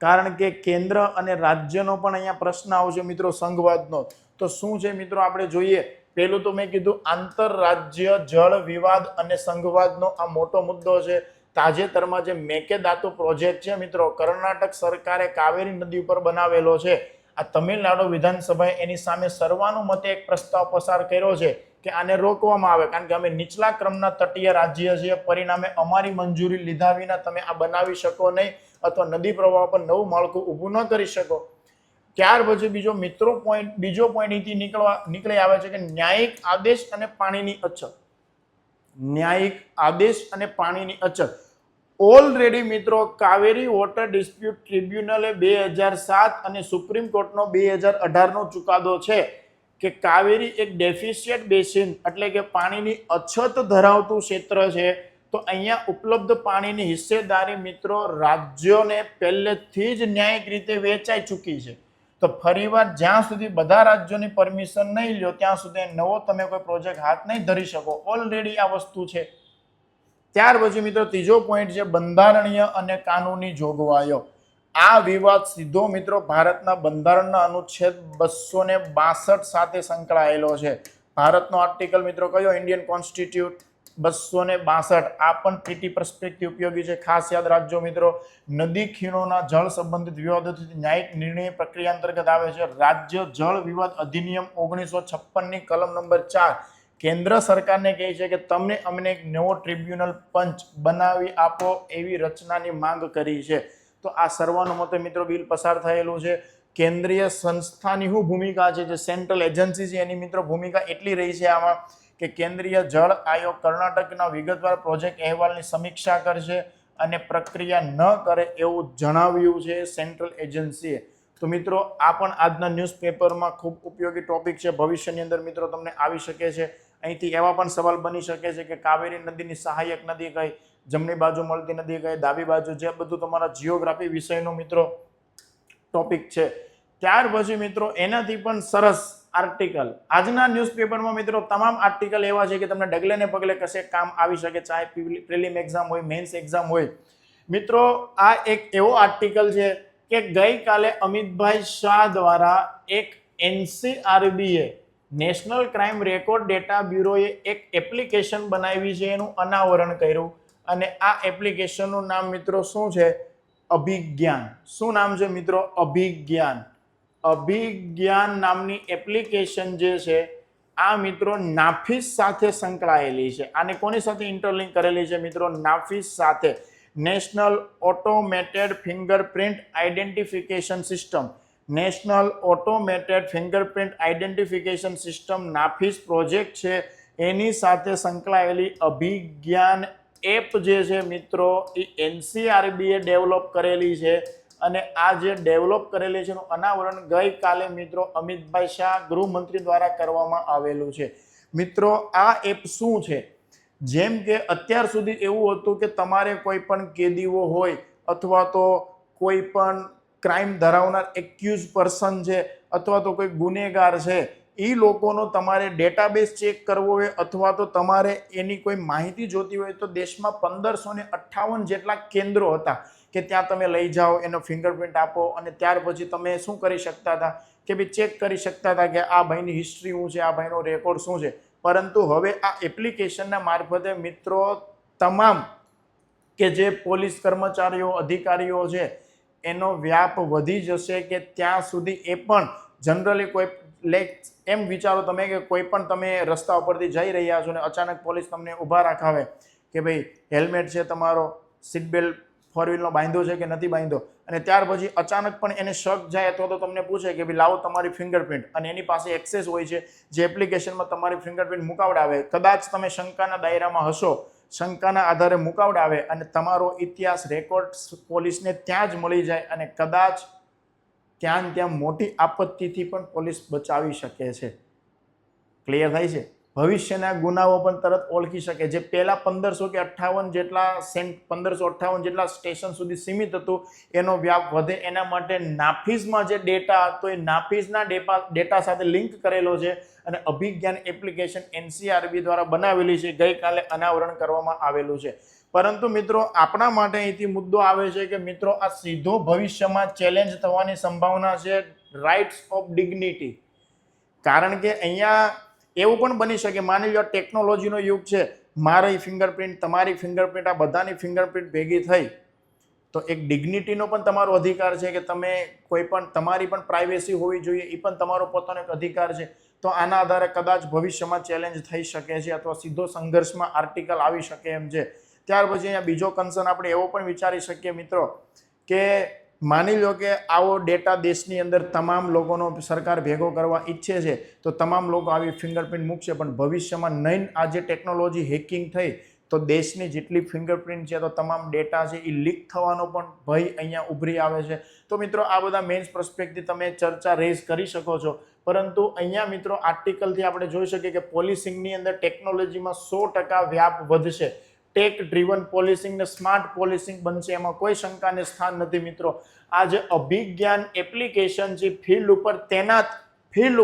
કારણ કે કેન્દ્ર અને રાજ્યનો પણ અહીંયા પ્રશ્ન આવશે મિત્રો સંઘવાદનો. તો શું છે મિત્રો આપણે જોઈએ. પહેલું તો મેં કીધું આંતરરાજ્ય જળ વિવાદ અને સંઘવાદનો આ મોટો મુદ્દો છે. તાજેતરમાં જે મેકેદાતુ પ્રોજેક્ટ છે મિત્રો, કર્ણાટક સરકારે કાવેરી નદી ઉપર બનાવેલો છે. આ તમિલનાડુ વિધાનસભાએ એની સામે સર્વાનુમતે એક પ્રસ્તાવ પસાર કર્યો છે કે આને રોકવામાં આવે, કારણ કે અમે નીચલા ક્રમના તટીય રાજ્ય છીએ, પરિણામે અમારી મંજૂરી લીધા વિના તમે આ બનાવી શકો નહીં અથવા નદી પ્રવાહ પર નવું માળખું ઊભું ન કરી શકો. ત્યાર પછી બીજો પોઈન્ટ અહીંથી નીકળી આવે છે કે ન્યાયિક આદેશ અને પાણીની અછત. ન્યાયિક આદેશ અને પાણીની અછત. ઓલરેડી મિત્રો કાવેરી વોટર ડિસ્પ્યુટ ટ્રિબ્યુનલે 2007 અને સુપ્રીમ કોર્ટનો 2018 નો ચુકાદો છે કે કાવેરી એક ડેફિશિયન્ટ બેસિન એટલે કે પાણીની અછત ધરાવતું ક્ષેત્ર છે. તો અહીંયા ઉપલબ્ધ પાણીની હિસ્સેદારી મિત્રો રાજ્યોને પહેલેથી જ ન્યાયિક રીતે વેચાઈ ચૂકી છે. તો ફરીવાર જ્યાં સુધી બધા રાજ્યોની પરમિશન નહીં લ્યો ત્યાં સુધી નવો તમે કોઈ પ્રોજેક્ટ હાથ નહીં ધરી શકો. ઓલરેડી આ વસ્તુ છે. ત્યાર પછી મિત્રો ત્રીજો પોઈન્ટ છે બંધારણીય અને કાનૂની જોગવાઈઓ. આ વિવાદ સીધો મિત્રો ભારતના બંધારણના અનુચ્છેદ 262 સાથે સંકળાયેલો છે. ભારતનો આર્ટિકલ મિત્રો કયો? Indian constitute 262. આ પણ ટ્રીટી પર્સપેક્ટિવ ઉપયોગી છે, ખાસ યાદ રાખજો મિત્રો. નદી ખીણોના જળ સંબંધિત વિવાદોથી ન્યાયિક નિર્ણય પ્રક્રિયા અંતર્ગત આવે છે. રાજ્ય જળ વિવાદ અધિનિયમ 1956 ની કલમ નંબર 4 કેન્દ્ર સરકારને કહે છે કે તમને અમને એક નવો ટ્રિબ્યુનલ પંચ બનાવી આપો એવી રચનાની માંગ કરી છે. તો આ સર્વાનુમતે મિત્રો બિલ પસાર થયેલું છે. કેન્દ્રીય સંસ્થાની શું ભૂમિકા છે, જે સેન્ટ્રલ એજન્સી છે એની મિત્રો ભૂમિકા એટલી રહી છે આમાં કે કેન્દ્રીય જળ આયોગ કર્ણાટકના વિગતવાર પ્રોજેક્ટ અહેવાલની સમીક્ષા કરશે અને પ્રક્રિયા ન કરે એવું જણાવ્યું છે સેન્ટ્રલ એજન્સીએ. તો મિત્રો આ પણ આજના ન્યૂઝપેપરમાં ખૂબ ઉપયોગી ટોપિક છે. ભવિષ્યની અંદર મિત્રો તમને આવી શકે છે. અહીંથી એવા પણ સવાલ બની શકે છે કે કાવેરી નદીની સહાયક નદી કઈ, જમણી બાજુ મળતી નદી કઈ, ડાબી બાજુ, જે બધું તમારા જીઓગ્રાફી વિષયનો મિત્રો ટોપિક છે. ત્યાર પછી મિત્રો એનાથી પણ સરસ આર્ટિકલ આજના ન્યૂઝપેપરમાં મિત્રો તમામ આર્ટિકલ એવા છે કે તમને ડગલે ને પગલે કશે કામ આવી શકે, ચાહે પ્રિલિમ એક્ઝામ હોય, મેન્સ એક્ઝામ હોય. મિત્રો આ એક એવો આર્ટિકલ છે કે ગઈકાલે અમિતભાઈ શાહ દ્વારા એક NCRBએ નેશનલ ક્રાઇમ રેકોર્ડ ડેટા બ્યુરોએ એક એપ્લિકેશન બનાવી છે, એનું અનાવરણ કર્યું. અને આ એપ્લિકેશનનું નામ મિત્રો શું છે? અભિજ્ઞાન. શું નામ છે મિત્રો? અભિજ્ઞાન. અભિજ્ઞાન નામની એપ્લિકેશન જે છે આ મિત્રો નાફિસ સાથે સંકળાયેલી છે. આને કોની સાથે ઇન્ટરલિંક કરેલી છે મિત્રો? નાફિસ સાથે. National automated fingerprint identification system. National automated fingerprint identification system NAFIS project છે એની સાથે સંકળાયેલી અભિજ્ઞાન એપ જે છે મિત્રો એ NCRBએ ડેવલપ કરેલી છે. અને આ જે ડેવલપ કરેલી છે એનું અનાવરણ ગઈકાલે મિત્રો અમિતભાઈ શાહ ગૃહમંત્રી દ્વારા કરવામાં આવેલું છે. મિત્રો આ એપ શું છે? જેમ કે અત્યાર સુધી એવું હતું કે તમારે કોઈ પણ કેદીઓ હોય અથવા તો કોઈ પણ ક્રાઇમ ધરાવનાર એક્યુઝ પર્સન છે અથવા તો કોઈ ગુનેગાર છે, એ લોકોનો તમારે ડેટાબેઝ ચેક કરવો હોય અથવા તો તમારે એની કોઈ માહિતી જોતી હોય તો દેશમાં 1558 જેટલા કેન્દ્રો હતા કે ત્યાં તમે લઈ જાઓ, એનો ફિંગરપ્રિન્ટ આપો અને ત્યાર પછી તમે શું કરી શકતા હતા કે ભાઈ ચેક કરી શકતા હતા કે આ ભાઈની હિસ્ટ્રી શું છે, આ ભાઈનો રેકોર્ડ શું છે. પરંતુ હવે આ એપ્લિકેશનના મારફતે મિત્રો તમામ કે જે પોલીસ કર્મચારીઓ, અધિકારીઓ છે એનો વ્યાપ વધી જશે કે ત્યાં સુધી એ પણ જનરલી કોઈ એમ વિચારો તમે કે કોઈ પણ તમે રસ્તા ઉપરથી જઈ રહ્યા છો ને અચાનક પોલીસ તમને ઊભા રાખાવે કે ભાઈ હેલ્મેટ છે તમારો, સીટ બેલ્ટ ફોર વ્હીલનો બાંધ્યો છે કે નથી બાંધ્યો, અને ત્યાર પછી અચાનક પણ એને શક જાય અથવા તો તમને પૂછે કે ભાઈ લાવો તમારી ફિંગરપ્રિન્ટ, અને એની પાસે એક્સેસ હોય છે જે એપ્લિકેશનમાં તમારી ફિંગરપ્રિન્ટ મુકાવડાવે. કદાચ તમે શંકાના દાયરામાં હશો, શંકાના આધારે મુકાવડાવે અને તમારો ઇતિહાસ રેકોર્ડ પોલીસને ત્યાં જ મળી જાય અને કદાચ ત્યાં મોટી આપત્તિથી પણ પોલીસ બચાવી શકે છે. ક્લિયર થાય છે? ભવિષ્યના ગુનાઓ પણ તરત ઓળખી શકે. જે પહેલા 1558 જેટલા સ્ટેશન સુધી સીમિત હતું એનો વ્યાપ વધે એના માટે નાફીઝમાં જે ડેટા હતો એ નાફીઝના ડેટા સાથે લિંક કરેલો છે અને અભિજ્ઞાન એપ્લિકેશન NCRB દ્વારા બનાવેલી છે. ગઈકાલે અનાવરણ કરવામાં આવેલું છે. પરંતુ મિત્રો આપણા માટે અહીંથી મુદ્દો આવે છે કે મિત્રો આ સીધો ભવિષ્યમાં ચેલેન્જ થવાની સંભાવના છે રાઇટ્સ ઓફ ડિગ્નિટી. કારણ કે અહીંયા એવું પણ બની શકે, માની લો ટેકનોલોજીનો યુગ છે, મારી ફિંગરપ્રિન્ટ, તમારી ફિંગરપ્રિન્ટ, આ બધાની ફિંગરપ્રિન્ટ ભેગી થઈ તો એક ડિગ્નિટીનો પણ તમારો અધિકાર છે કે તમે કોઈ પણ, તમારી પણ પ્રાઇવેસી હોવી જોઈએ, એ પણ તમારો પોતાનો એક અધિકાર છે. તો આના આધારે કદાચ ભવિષ્યમાં ચેલેન્જ થઈ શકે છે અથવા સીધો સંઘર્ષમાં આર્ટિકલ આવી શકે એમ છે. ત્યાર પછી અહીંયા બીજો કન્સર્ન આપણે એવો પણ વિચારી શકીએ મિત્રો કે માની લો કે આવો ડેટા દેશની અંદર તમામ લોકોનો સરકાર ભેગો કરવા ઈચ્છે છે તો તમામ લોકો આવી ફિંગરપ્રિન્ટ મૂકશે, પણ ભવિષ્યમાં નહીં આ જે ટેકનોલોજી હેકિંગ થઈ તો દેશની જેટલી ફિંગરપ્રિન્ટ છે તો તમામ ડેટા છે એ લીક થવાનો પણ ભય અહીંયા ઉભરી આવે છે. તો મિત્રો આ બધા મેઇન પર્સપેક્ટથી તમે ચર્ચા રેઝ કરી શકો છો. પરંતુ અહીંયા મિત્રો આર્ટિકલથી આપણે જોઈ શકીએ કે પોલિસિંગની અંદર ટેકનોલોજીમાં 100% વ્યાપ વધશે. ટેક ડ્રીવન પોલિસિંગ ને સ્માર્ટ પોલિસિંગ બનશે, એમાં કોઈ શંકાને સ્થાન નથી મિત્રો. આ જે અભિજ્ઞાન એપ્લિકેશન છે ફિલ્ડ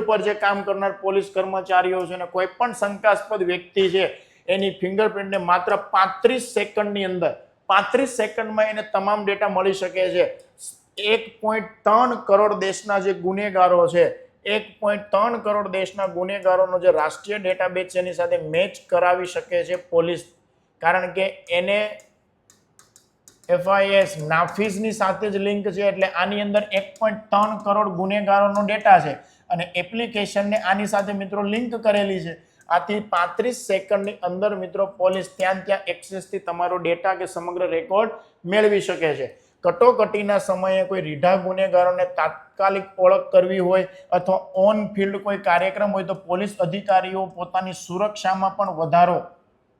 ઉપર જે કામ કરનાર પોલીસ કર્મચારીઓ છે ને કોઈ પણ શંકાસ્પદ વ્યક્તિ છે એની ફિંગરપ્રિન્ટને માત્ર 35 સેકન્ડની અંદર 35 સેકન્ડમાં એને તમામ ડેટા મળી શકે છે. 1.3 કરોડ દેશના જે ગુનેગારો છે, 1.3 કરોડ દેશના ગુનેગારોનો જે રાષ્ટ્રીય ડેટાબેઝ છે એની સાથે મેચ કરાવી શકે છે પોલીસ. કારણ કે એને FIS નાફીઝની સાથે જ લિંક છે એટલે આની અંદર 1.3 કરોડ ગુનેગારોનો ડેટા છે અને એપ્લિકેશનને આની સાથે મિત્રો લિંક કરેલી છે. આથી 35 સેકન્ડની અંદર મિત્રો પોલીસ ત્યાં એક્સેસથી તમારો ડેટા કે સમગ્ર રેકોર્ડ મેળવી શકે છે. કટોકટીના સમયે કોઈ રીઢા ગુનેગારોને તાત્કાલિક ઓળખ કરવી હોય અથવા ઓન ફિલ્ડ કોઈ કાર્યક્રમ હોય તો પોલીસ અધિકારીઓ પોતાની સુરક્ષામાં પણ વધારો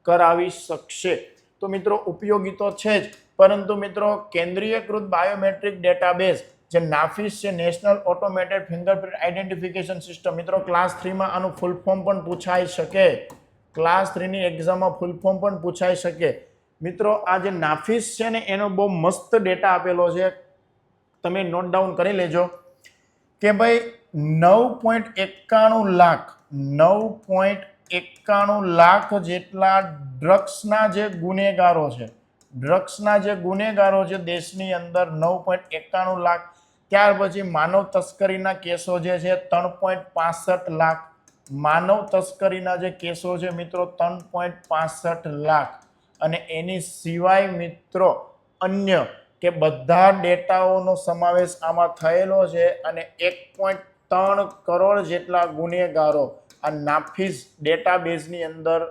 કરાવી શકશે. તો મિત્રો ઉપયોગી તો છે જ, પરંતુ મિત્રો કેન્દ્રીયકૃત બાયોમેટ્રિક ડેટાબેઝ જે નાફીસ છે, national automated fingerprint identification system, મિત્રો ક્લાસ 3માં આનું ફૂલ ફોર્મ પણ પૂછાઈ શકે. ક્લાસ 3ની એક્ઝામમાં ફૂલ ફોર્મ પણ પૂછાઈ શકે. મિત્રો આ જે નાફીસ છે ને એનો બહુ મસ્ત ડેટા આપેલો છે, તમે નોટ ડાઉન કરી લેજો કે ભાઈ 9.91 લાખ જેટલા ડ્રગ્સના જે ગુનેગારો છે દેશની અંદર 9.91 લાખ. ત્યાર પછી માનવ તસ્કરીના કેસો જે છે 3.65 લાખ. માનવ તસ્કરીના જે કેસો છે મિત્રો 3.65 લાખ. અને એની સિવાય મિત્રો અન્ય કે બધા ડેટાઓનો સમાવેશ આમાં થયેલો છે અને 1.3 કરોડ જેટલા ગુનેગારો આ નાફીઝ ડેટાબેઝની અંદર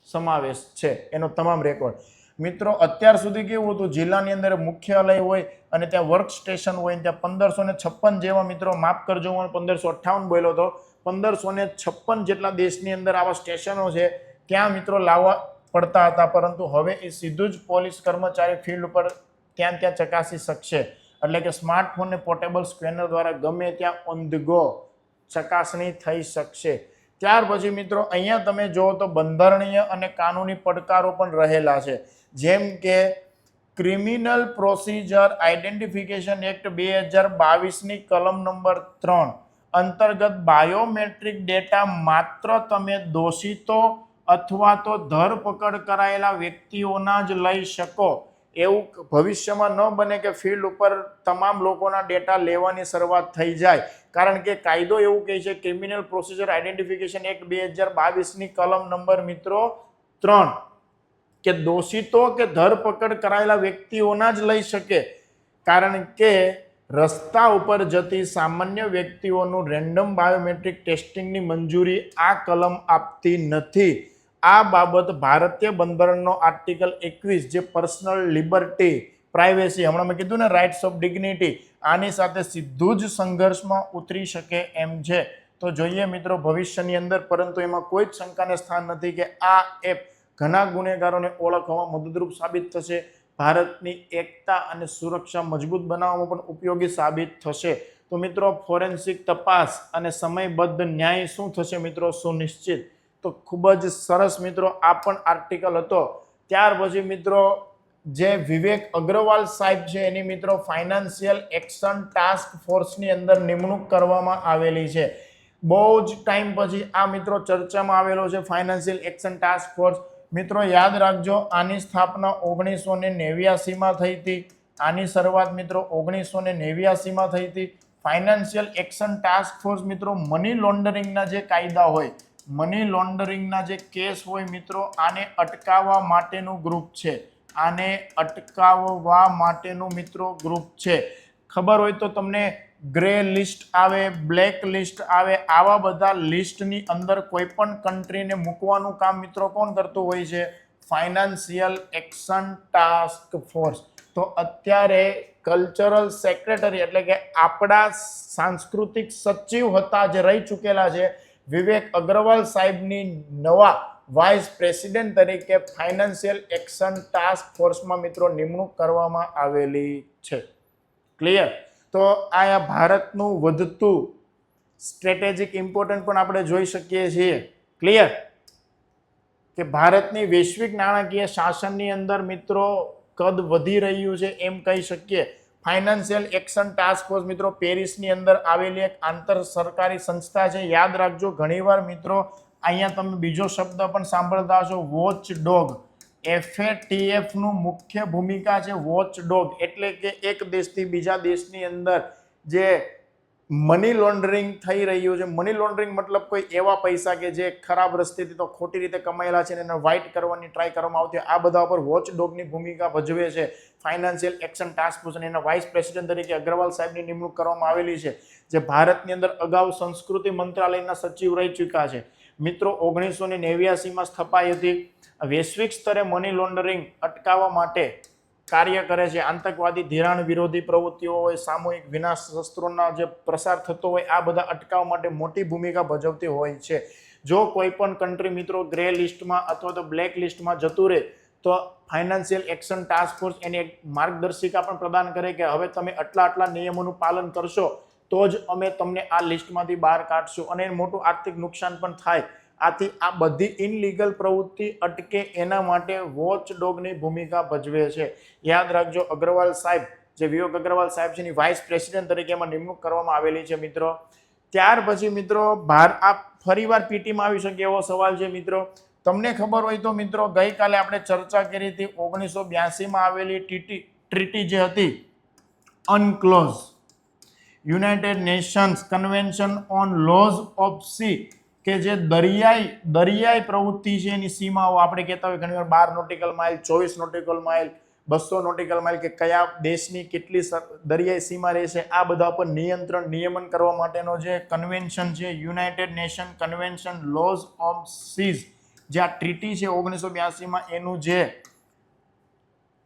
સમાવેશ છે, એનો તમામ રેકોર્ડ. મિત્રો અત્યાર સુધી કેવું હતું, જિલ્લાની અંદર મુખ્યાલય હોય અને ત્યાં વર્ક સ્ટેશન હોય, ત્યાં 1556 જેવા મિત્રો, માફ કરજો હું 1558 બોલ્યો હતો, 1556 જેટલા દેશની અંદર આવા સ્ટેશનો છે ત્યાં મિત્રો લાવવા પડતા હતા. પરંતુ હવે એ સીધું જ પોલીસ કર્મચારી ફિલ્ડ ઉપર ત્યાં ચકાસી શકશે. એટલે કે સ્માર્ટફોન ને પોર્ટેબલ સ્કેનર દ્વારા ગમે ત્યાં ઓન ધ ગો ચકાસણી થઈ શકશે. ત્યાર પછી મિત્રો અહીંયા તમે જુઓ તો બંધારણીય અને કાનૂની પડકારો પણ રહેલા છે. જેમ કે ક્રિમિનલ પ્રોસિજર આઈડેન્ટિફિકેશન એક્ટ 2022ની કલમ નંબર 3 અંતર્ગત બાયોમેટ્રિક ડેટા માત્ર તમે દોષિતો અથવા તો ધરપકડ કરાયેલા વ્યક્તિઓના જ લઈ શકો. એવું ભવિષ્યમાં ન બને કે ફિલ્ડ ઉપર તમામ લોકોના ડેટા લેવાની શરૂઆત થઈ જાય. કારણ કે કાયદો એવું કહે છે, ક્રિમિનલ પ્રોસિજર આઈડેન્ટિફિકેશન એક્ટ 2022ની કલમ નંબર મિત્રો 3 કે દોષિતો કે ધરપકડ કરાયેલા વ્યક્તિઓના જ લઈ શકે. કારણ કે રસ્તા ઉપર જતી સામાન્ય વ્યક્તિઓનું રેન્ડમ બાયોમેટ્રિક ટેસ્ટિંગની મંજૂરી આ કલમ આપતી નથી. આ બાબત ભારતીય બંધારણનો આર્ટિકલ 21 જે પર્સનલ લિબર્ટી, પ્રાઇવેસી, હમણાં મેં કીધું ને રાઇટ્સ ઓફ ડિગ્નિટી, આની સાથે સીધું જ સંઘર્ષમાં ઉતરી શકે એમ છે. તો જોઈએ મિત્રો ભવિષ્યની અંદર, પરંતુ એમાં કોઈ જ શંકાને સ્થાન નથી કે આ એપ ઘણા ગુનેગારોને ઓળખવામાં મદદરૂપ સાબિત થશે. ભારતની એકતા અને સુરક્ષા મજબૂત બનાવવામાં પણ ઉપયોગી સાબિત થશે. તો મિત્રો ફોરેન્સિક તપાસ અને સમયબદ્ધ ન્યાય શું થશે મિત્રો? સુનિશ્ચિત. તો ખૂબ જ સરસ મિત્રો આ પણ આર્ટિકલ હતો. ત્યાર પછી મિત્રો જે વિવેક અગ્રવાલ સાહેબ છે એની મિત્રો ફાઇનાન્શિયલ એક્શન ટાસ્ક ફોર્સની અંદર નિમણૂક કરવામાં આવેલી છે. બહુ જ ટાઈમ પછી આ મિત્રો ચર્ચામાં આવેલો છે ફાઇનાન્શિયલ એક્શન ટાસ્ક ફોર્સ. મિત્રો યાદ રાખજો, આની સ્થાપના 1989માં થઈ હતી. આની શરૂઆત મિત્રો 1989માં થઈ હતી. ફાઇનાન્શિયલ એક્શન ટાસ્ક ફોર્સ મિત્રો મની લોન્ડરિંગના જે કાયદા હોય, મની લોન્ડરિંગના જે કેસ હોય મિત્રો, આને અટકાવવા માટેનું ગ્રુપ છે. આને અટકાવવા માટેનું મિત્રો ગ્રુપ છે. ખબર હોય તો તમને ગ્રે લિસ્ટ આવે, બ્લેક લિસ્ટ આવે, આવા બધા લિસ્ટની અંદર કોઈ પણ કન્ટ્રીને મૂકવાનું કામ મિત્રો કોણ કરતું હોય છે? Financial action task force. તો અત્યારે કલ્ચરલ સેક્રેટરી એટલે કે આપણા સાંસ્કૃતિક સચિવ હતા જે રહી ચૂકેલા છે વિવેક અગ્રવાલ સાહેબની નવા વાઇસ પ્રેસિડેન્ટ તરીકે ફાઇનાન્શિયલ એક્શન ટાસ્ક ફોર્સમાં મિત્રો નિમણૂક કરવામાં આવેલી છે. ક્લિયર? તો આ ભારતનું વધતું સ્ટ્રેટેજિક ઇમ્પોર્ટન્ટ પણ આપણે જોઈ શકીએ છીએ. ક્લિયર? કે ભારતની વૈશ્વિક નાણાકીય શાસનની અંદર મિત્રો કદ વધી રહ્યું છે એમ કહી શકીએ. ફાઇનાન્શિયલ એક્શન ટાસ્ક ફોર્સ મિત્રો પેરિસની અંદર આવેલી એક આંતર સરકારી સંસ્થા છે. યાદ રાખજો, ઘણીવાર મિત્રો અહીંયા તમે બીજો શબ્દ પણ સાંભળતા હશો, વોચ ડોગ. FATF નું મુખ્ય ભૂમિકા છે વોચ ડોગ, એટલે કે એક દેશથી બીજા દેશની અંદર જે મની લોન્ડરિંગ થઈ રહ્યું છે. મની લોન્ડરિંગ મતલબ કોઈ એવા પૈસા કે જે ખરાબ રસ્તેથી તો ખોટી રીતે કમાયેલા છે એને વ્હાઇટ કરવાની ટ્રાય કરવામાં આવતી, આ બધા ઉપર વોચ ડોગની ભૂમિકા ભજવે છે ફાઇનાન્શિયલ એક્શન ટાસ્ક ફોર્સ. અને એના વાઇસ પ્રેસિડેન્ટ તરીકે અગ્રવાલ સાહેબની નિમણૂક કરવામાં આવેલી છે, જે ભારતની અંદર અગાઉ સંસ્કૃતિ મંત્રાલયના સચિવ રહી ચૂક્યા છે. મિત્રો 1989માં સ્થપાઈ હતી. વૈશ્વિક સ્તરે મની લોન્ડરિંગ અટકાવવા માટે કાર્ય કરે છે. આતંકવાદી ધિરાણ વિરોધી પ્રવૃત્તિઓ હોય, સામૂહિક વિનાશ શસ્ત્રોના જે પ્રસાર થતો હોય, આ બધા અટકાવવા માટે મોટી ભૂમિકા ભજવતી હોય છે. જો કોઈ પણ કન્ટ્રી મિત્રો ગ્રે લિસ્ટમાં અથવા તો બ્લેક લિસ્ટમાં જતું રહે તો ફાઇનાન્શિયલ એક્શન ટાસ્ક ફોર્સ એની એક માર્ગદર્શિકા પણ પ્રદાન કરે કે હવે તમે આટલા નિયમોનું પાલન કરશો તો જ અમે તમને આ લિસ્ટમાંથી બહાર કાઢશું, અને મોટું આર્થિક નુકસાન પણ થાય. આથી આ બધી ઇનલીગલ પ્રવૃત્તિ અટકે એના માટે વોચ ડોગની ભૂમિકા ભજવે છે. યાદ રાખજો, અગ્રવાલ સાહેબ જે વિવેક અગ્રવાલ સાહેબ છે એની વાઇસ પ્રેસિડેન્ટ તરીકે એમાં નિમણૂક કરવામાં આવેલી છે મિત્રો. ત્યાર પછી મિત્રો આ ફરીવાર પીટીમાં આવી શકે એવો સવાલ છે મિત્રો. તમને ખબર હોય તો મિત્રો ગઈકાલે આપણે ચર્ચા કરી હતી 1982માં આવેલી ટ્રીટી જે હતી UNCLOS, United Nations convention on laws of sea, કે જે દરિયાઈ પ્રવૃત્તિ છે એની સીમાઓ આપણે કહેતા હોય ઘણીવાર 12 nautical mile, 24 nautical mile, 200 nautical mile, કે કયા દેશની કેટલી દરિયાઈ સીમા રહેશે, આ બધા પર નિયમન કરવા માટેનો જે કન્વેન્શન છે United Nation convention laws of seas, જે આ ટ્રીટી છે 1982માં, એનું જે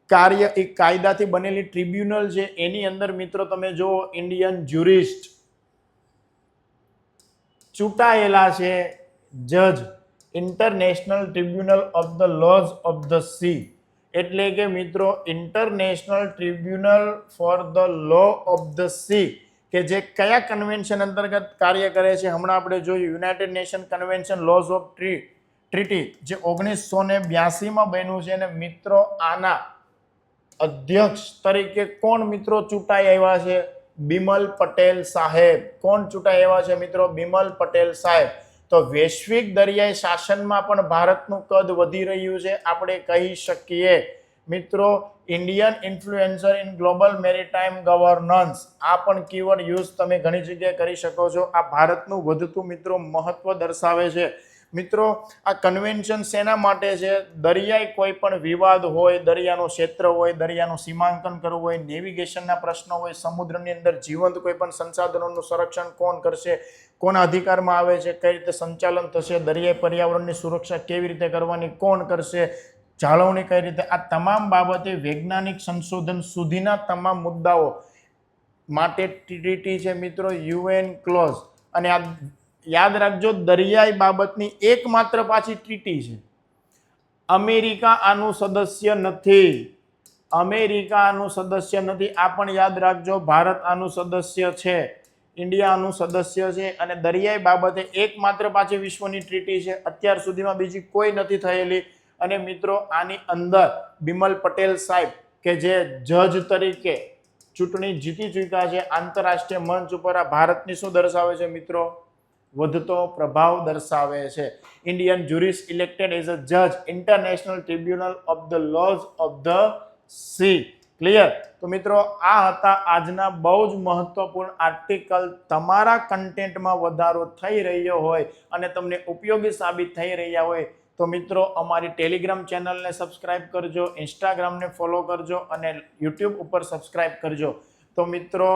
કાર્ય એક કાયદાથી બનેલી ટ્રિબ્યુનલ છે એની અંદર મિત્રો તમે જો ઇન્ડિયન જ્યુરિસ્ટ ચૂંટાયેલા છે જજ international tribunal of the laws of the sea, એટલે કે મિત્રો international tribunal for the law of the sea, કે જે કયા કન્વેન્શન અંતર્ગત કાર્ય કરે છે. હમણાં આપણે જોયું United Nation convention laws of treaty જે 1982માં બન્યું છે, અને મિત્રો આના અધ્યક્ષ તરીકે કોણ મિત્રો ચૂંટાઈ આવ્યા છે? બિમલ પટેલ સાહેબ. કોણ ચૂંટાઈ આવ્યા છે મિત્રો? બિમલ પટેલ સાહેબ. તો વૈશ્વિક દરિયાઈ શાસનમાં પણ ભારતનું કદ વધી રહ્યું છે આપણે કહી શકીએ મિત્રો. Indian influencer in global maritime governance, આ પણ કીવર્ડ યુઝ તમે ઘણી જગ્યાએ કરી શકો છો. આ ભારતનું વધતું મિત્રો મહત્વ દર્શાવે છે. મિત્રો આ કન્વેન્શન શેના માટે છે? દરિયાઈ કોઈ પણ વિવાદ હોય, દરિયાનો ક્ષેત્ર હોય, દરિયાનું સીમાંકન કરવું હોય, નેવિગેશનના પ્રશ્નો હોય, સમુદ્રની અંદર જીવંત કોઈ પણ સંસાધનોનું સંરક્ષણ કોણ કરશે, કોના અધિકારમાં આવે છે, કઈ રીતે સંચાલન થશે, દરિયાઈ પર્યાવરણની સુરક્ષા કેવી રીતે કરવાની, કોણ કરશે, જાળવણી કઈ રીતે, આ તમામ બાબતે વૈજ્ઞાનિક સંશોધન સુધીના તમામ મુદ્દાઓ માટે ટ્રીટી છે મિત્રો યુએન ક્લોઝ. અને આ યાદ રાખજો, દરિયાઈ બાબતની એકમાત્ર પાછી ટ્રીટી છે. અમેરિકા આનું સદસ્ય નથી. અમેરિકા આનું સદસ્ય નથી. આ પણ યાદ રાખજો. ભારત આનું સદસ્ય છે. ઇન્ડિયા આનું સદસ્ય છે. અને દરિયાઈ બાબતે એકમાત્ર પાછી વિશ્વની ટ્રીટી છે. અત્યાર સુધીમાં બીજી કોઈ નથી થયેલી. અને મિત્રો આની અંદર બિમલ પટેલ સાહેબ કે જે જજ તરીકે ચૂંટણી જીતી ચૂક્યા છે આંતરરાષ્ટ્રીય મંચ ઉપર, આ ભારતની શું દર્શાવે છે મિત્રો? વધતો પ્રભાવ દર્શાવે છે. Indian jury's elected as a જજ international tribunal of the laws of the C. Clear? તો મિત્રો આ હતા આજના બહુ જ મહત્વપૂર્ણ આર્ટિકલ. તમારા કન્ટેન્ટમાં વધારો થઈ રહ્યો હોય અને તમને ઉપયોગી સાબિત થઈ રહ્યા હોય તો મિત્રો અમારી ટેલિગ્રામ ચેનલને સબસ્ક્રાઇબ કરજો, ઇન્સ્ટાગ્રામને ફોલો કરજો અને યુટ્યુબ ઉપર સબસ્ક્રાઇબ કરજો. તો મિત્રો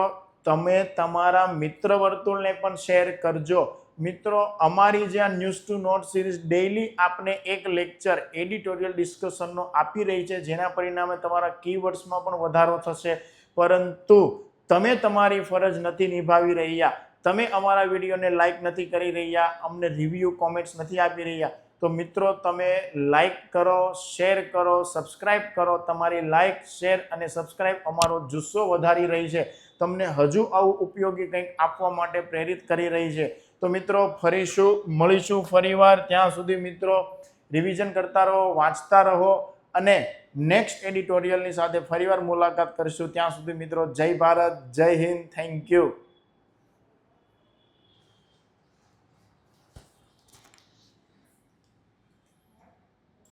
તમે તમારા મિત્ર વર્તુળને પણ શેર કરજો. મિત્રો અમારી જે આ news to note series daily આપને એક લેક્ચર એડિટોરિયલ ડિસ્કશનનો આપી રહી છે, જેના પરિણામે તમારા કીવર્ડ્સમાં પણ વધારો થશે. પરંતુ તમે તમારી ફરજ નથી નિભાવી રહ્યા, તમે અમારા વિડીયોને લાઇક નથી કરી રહ્યા, અમને રિવ્યૂ કોમેન્ટ્સ નથી આપી રહ્યા, તો મિત્રો તમે લાઇક કરો, શેર કરો, સબસ્ક્રાઇબ કરો. તમારી લાઇક, શેર અને સબસ્ક્રાઇબ અમારો જુસ્સો વધારી રહી છે, તમને હજુ આવું ઉપયોગી કંઈક આપવા માટે પ્રેરિત કરી રહી છે. તો મિત્રો મળીશું ફરીવાર. ત્યાં સુધી મિત્રો રિવિઝન કરતા રહો, વાંચતા રહો અને નેક્સ્ટ એડિટોરિયલની સાથે ફરીવાર મુલાકાત કરીશું. ત્યાં સુધી મિત્રો જય ભારત, જય હિન્દ, થેન્ક યુ.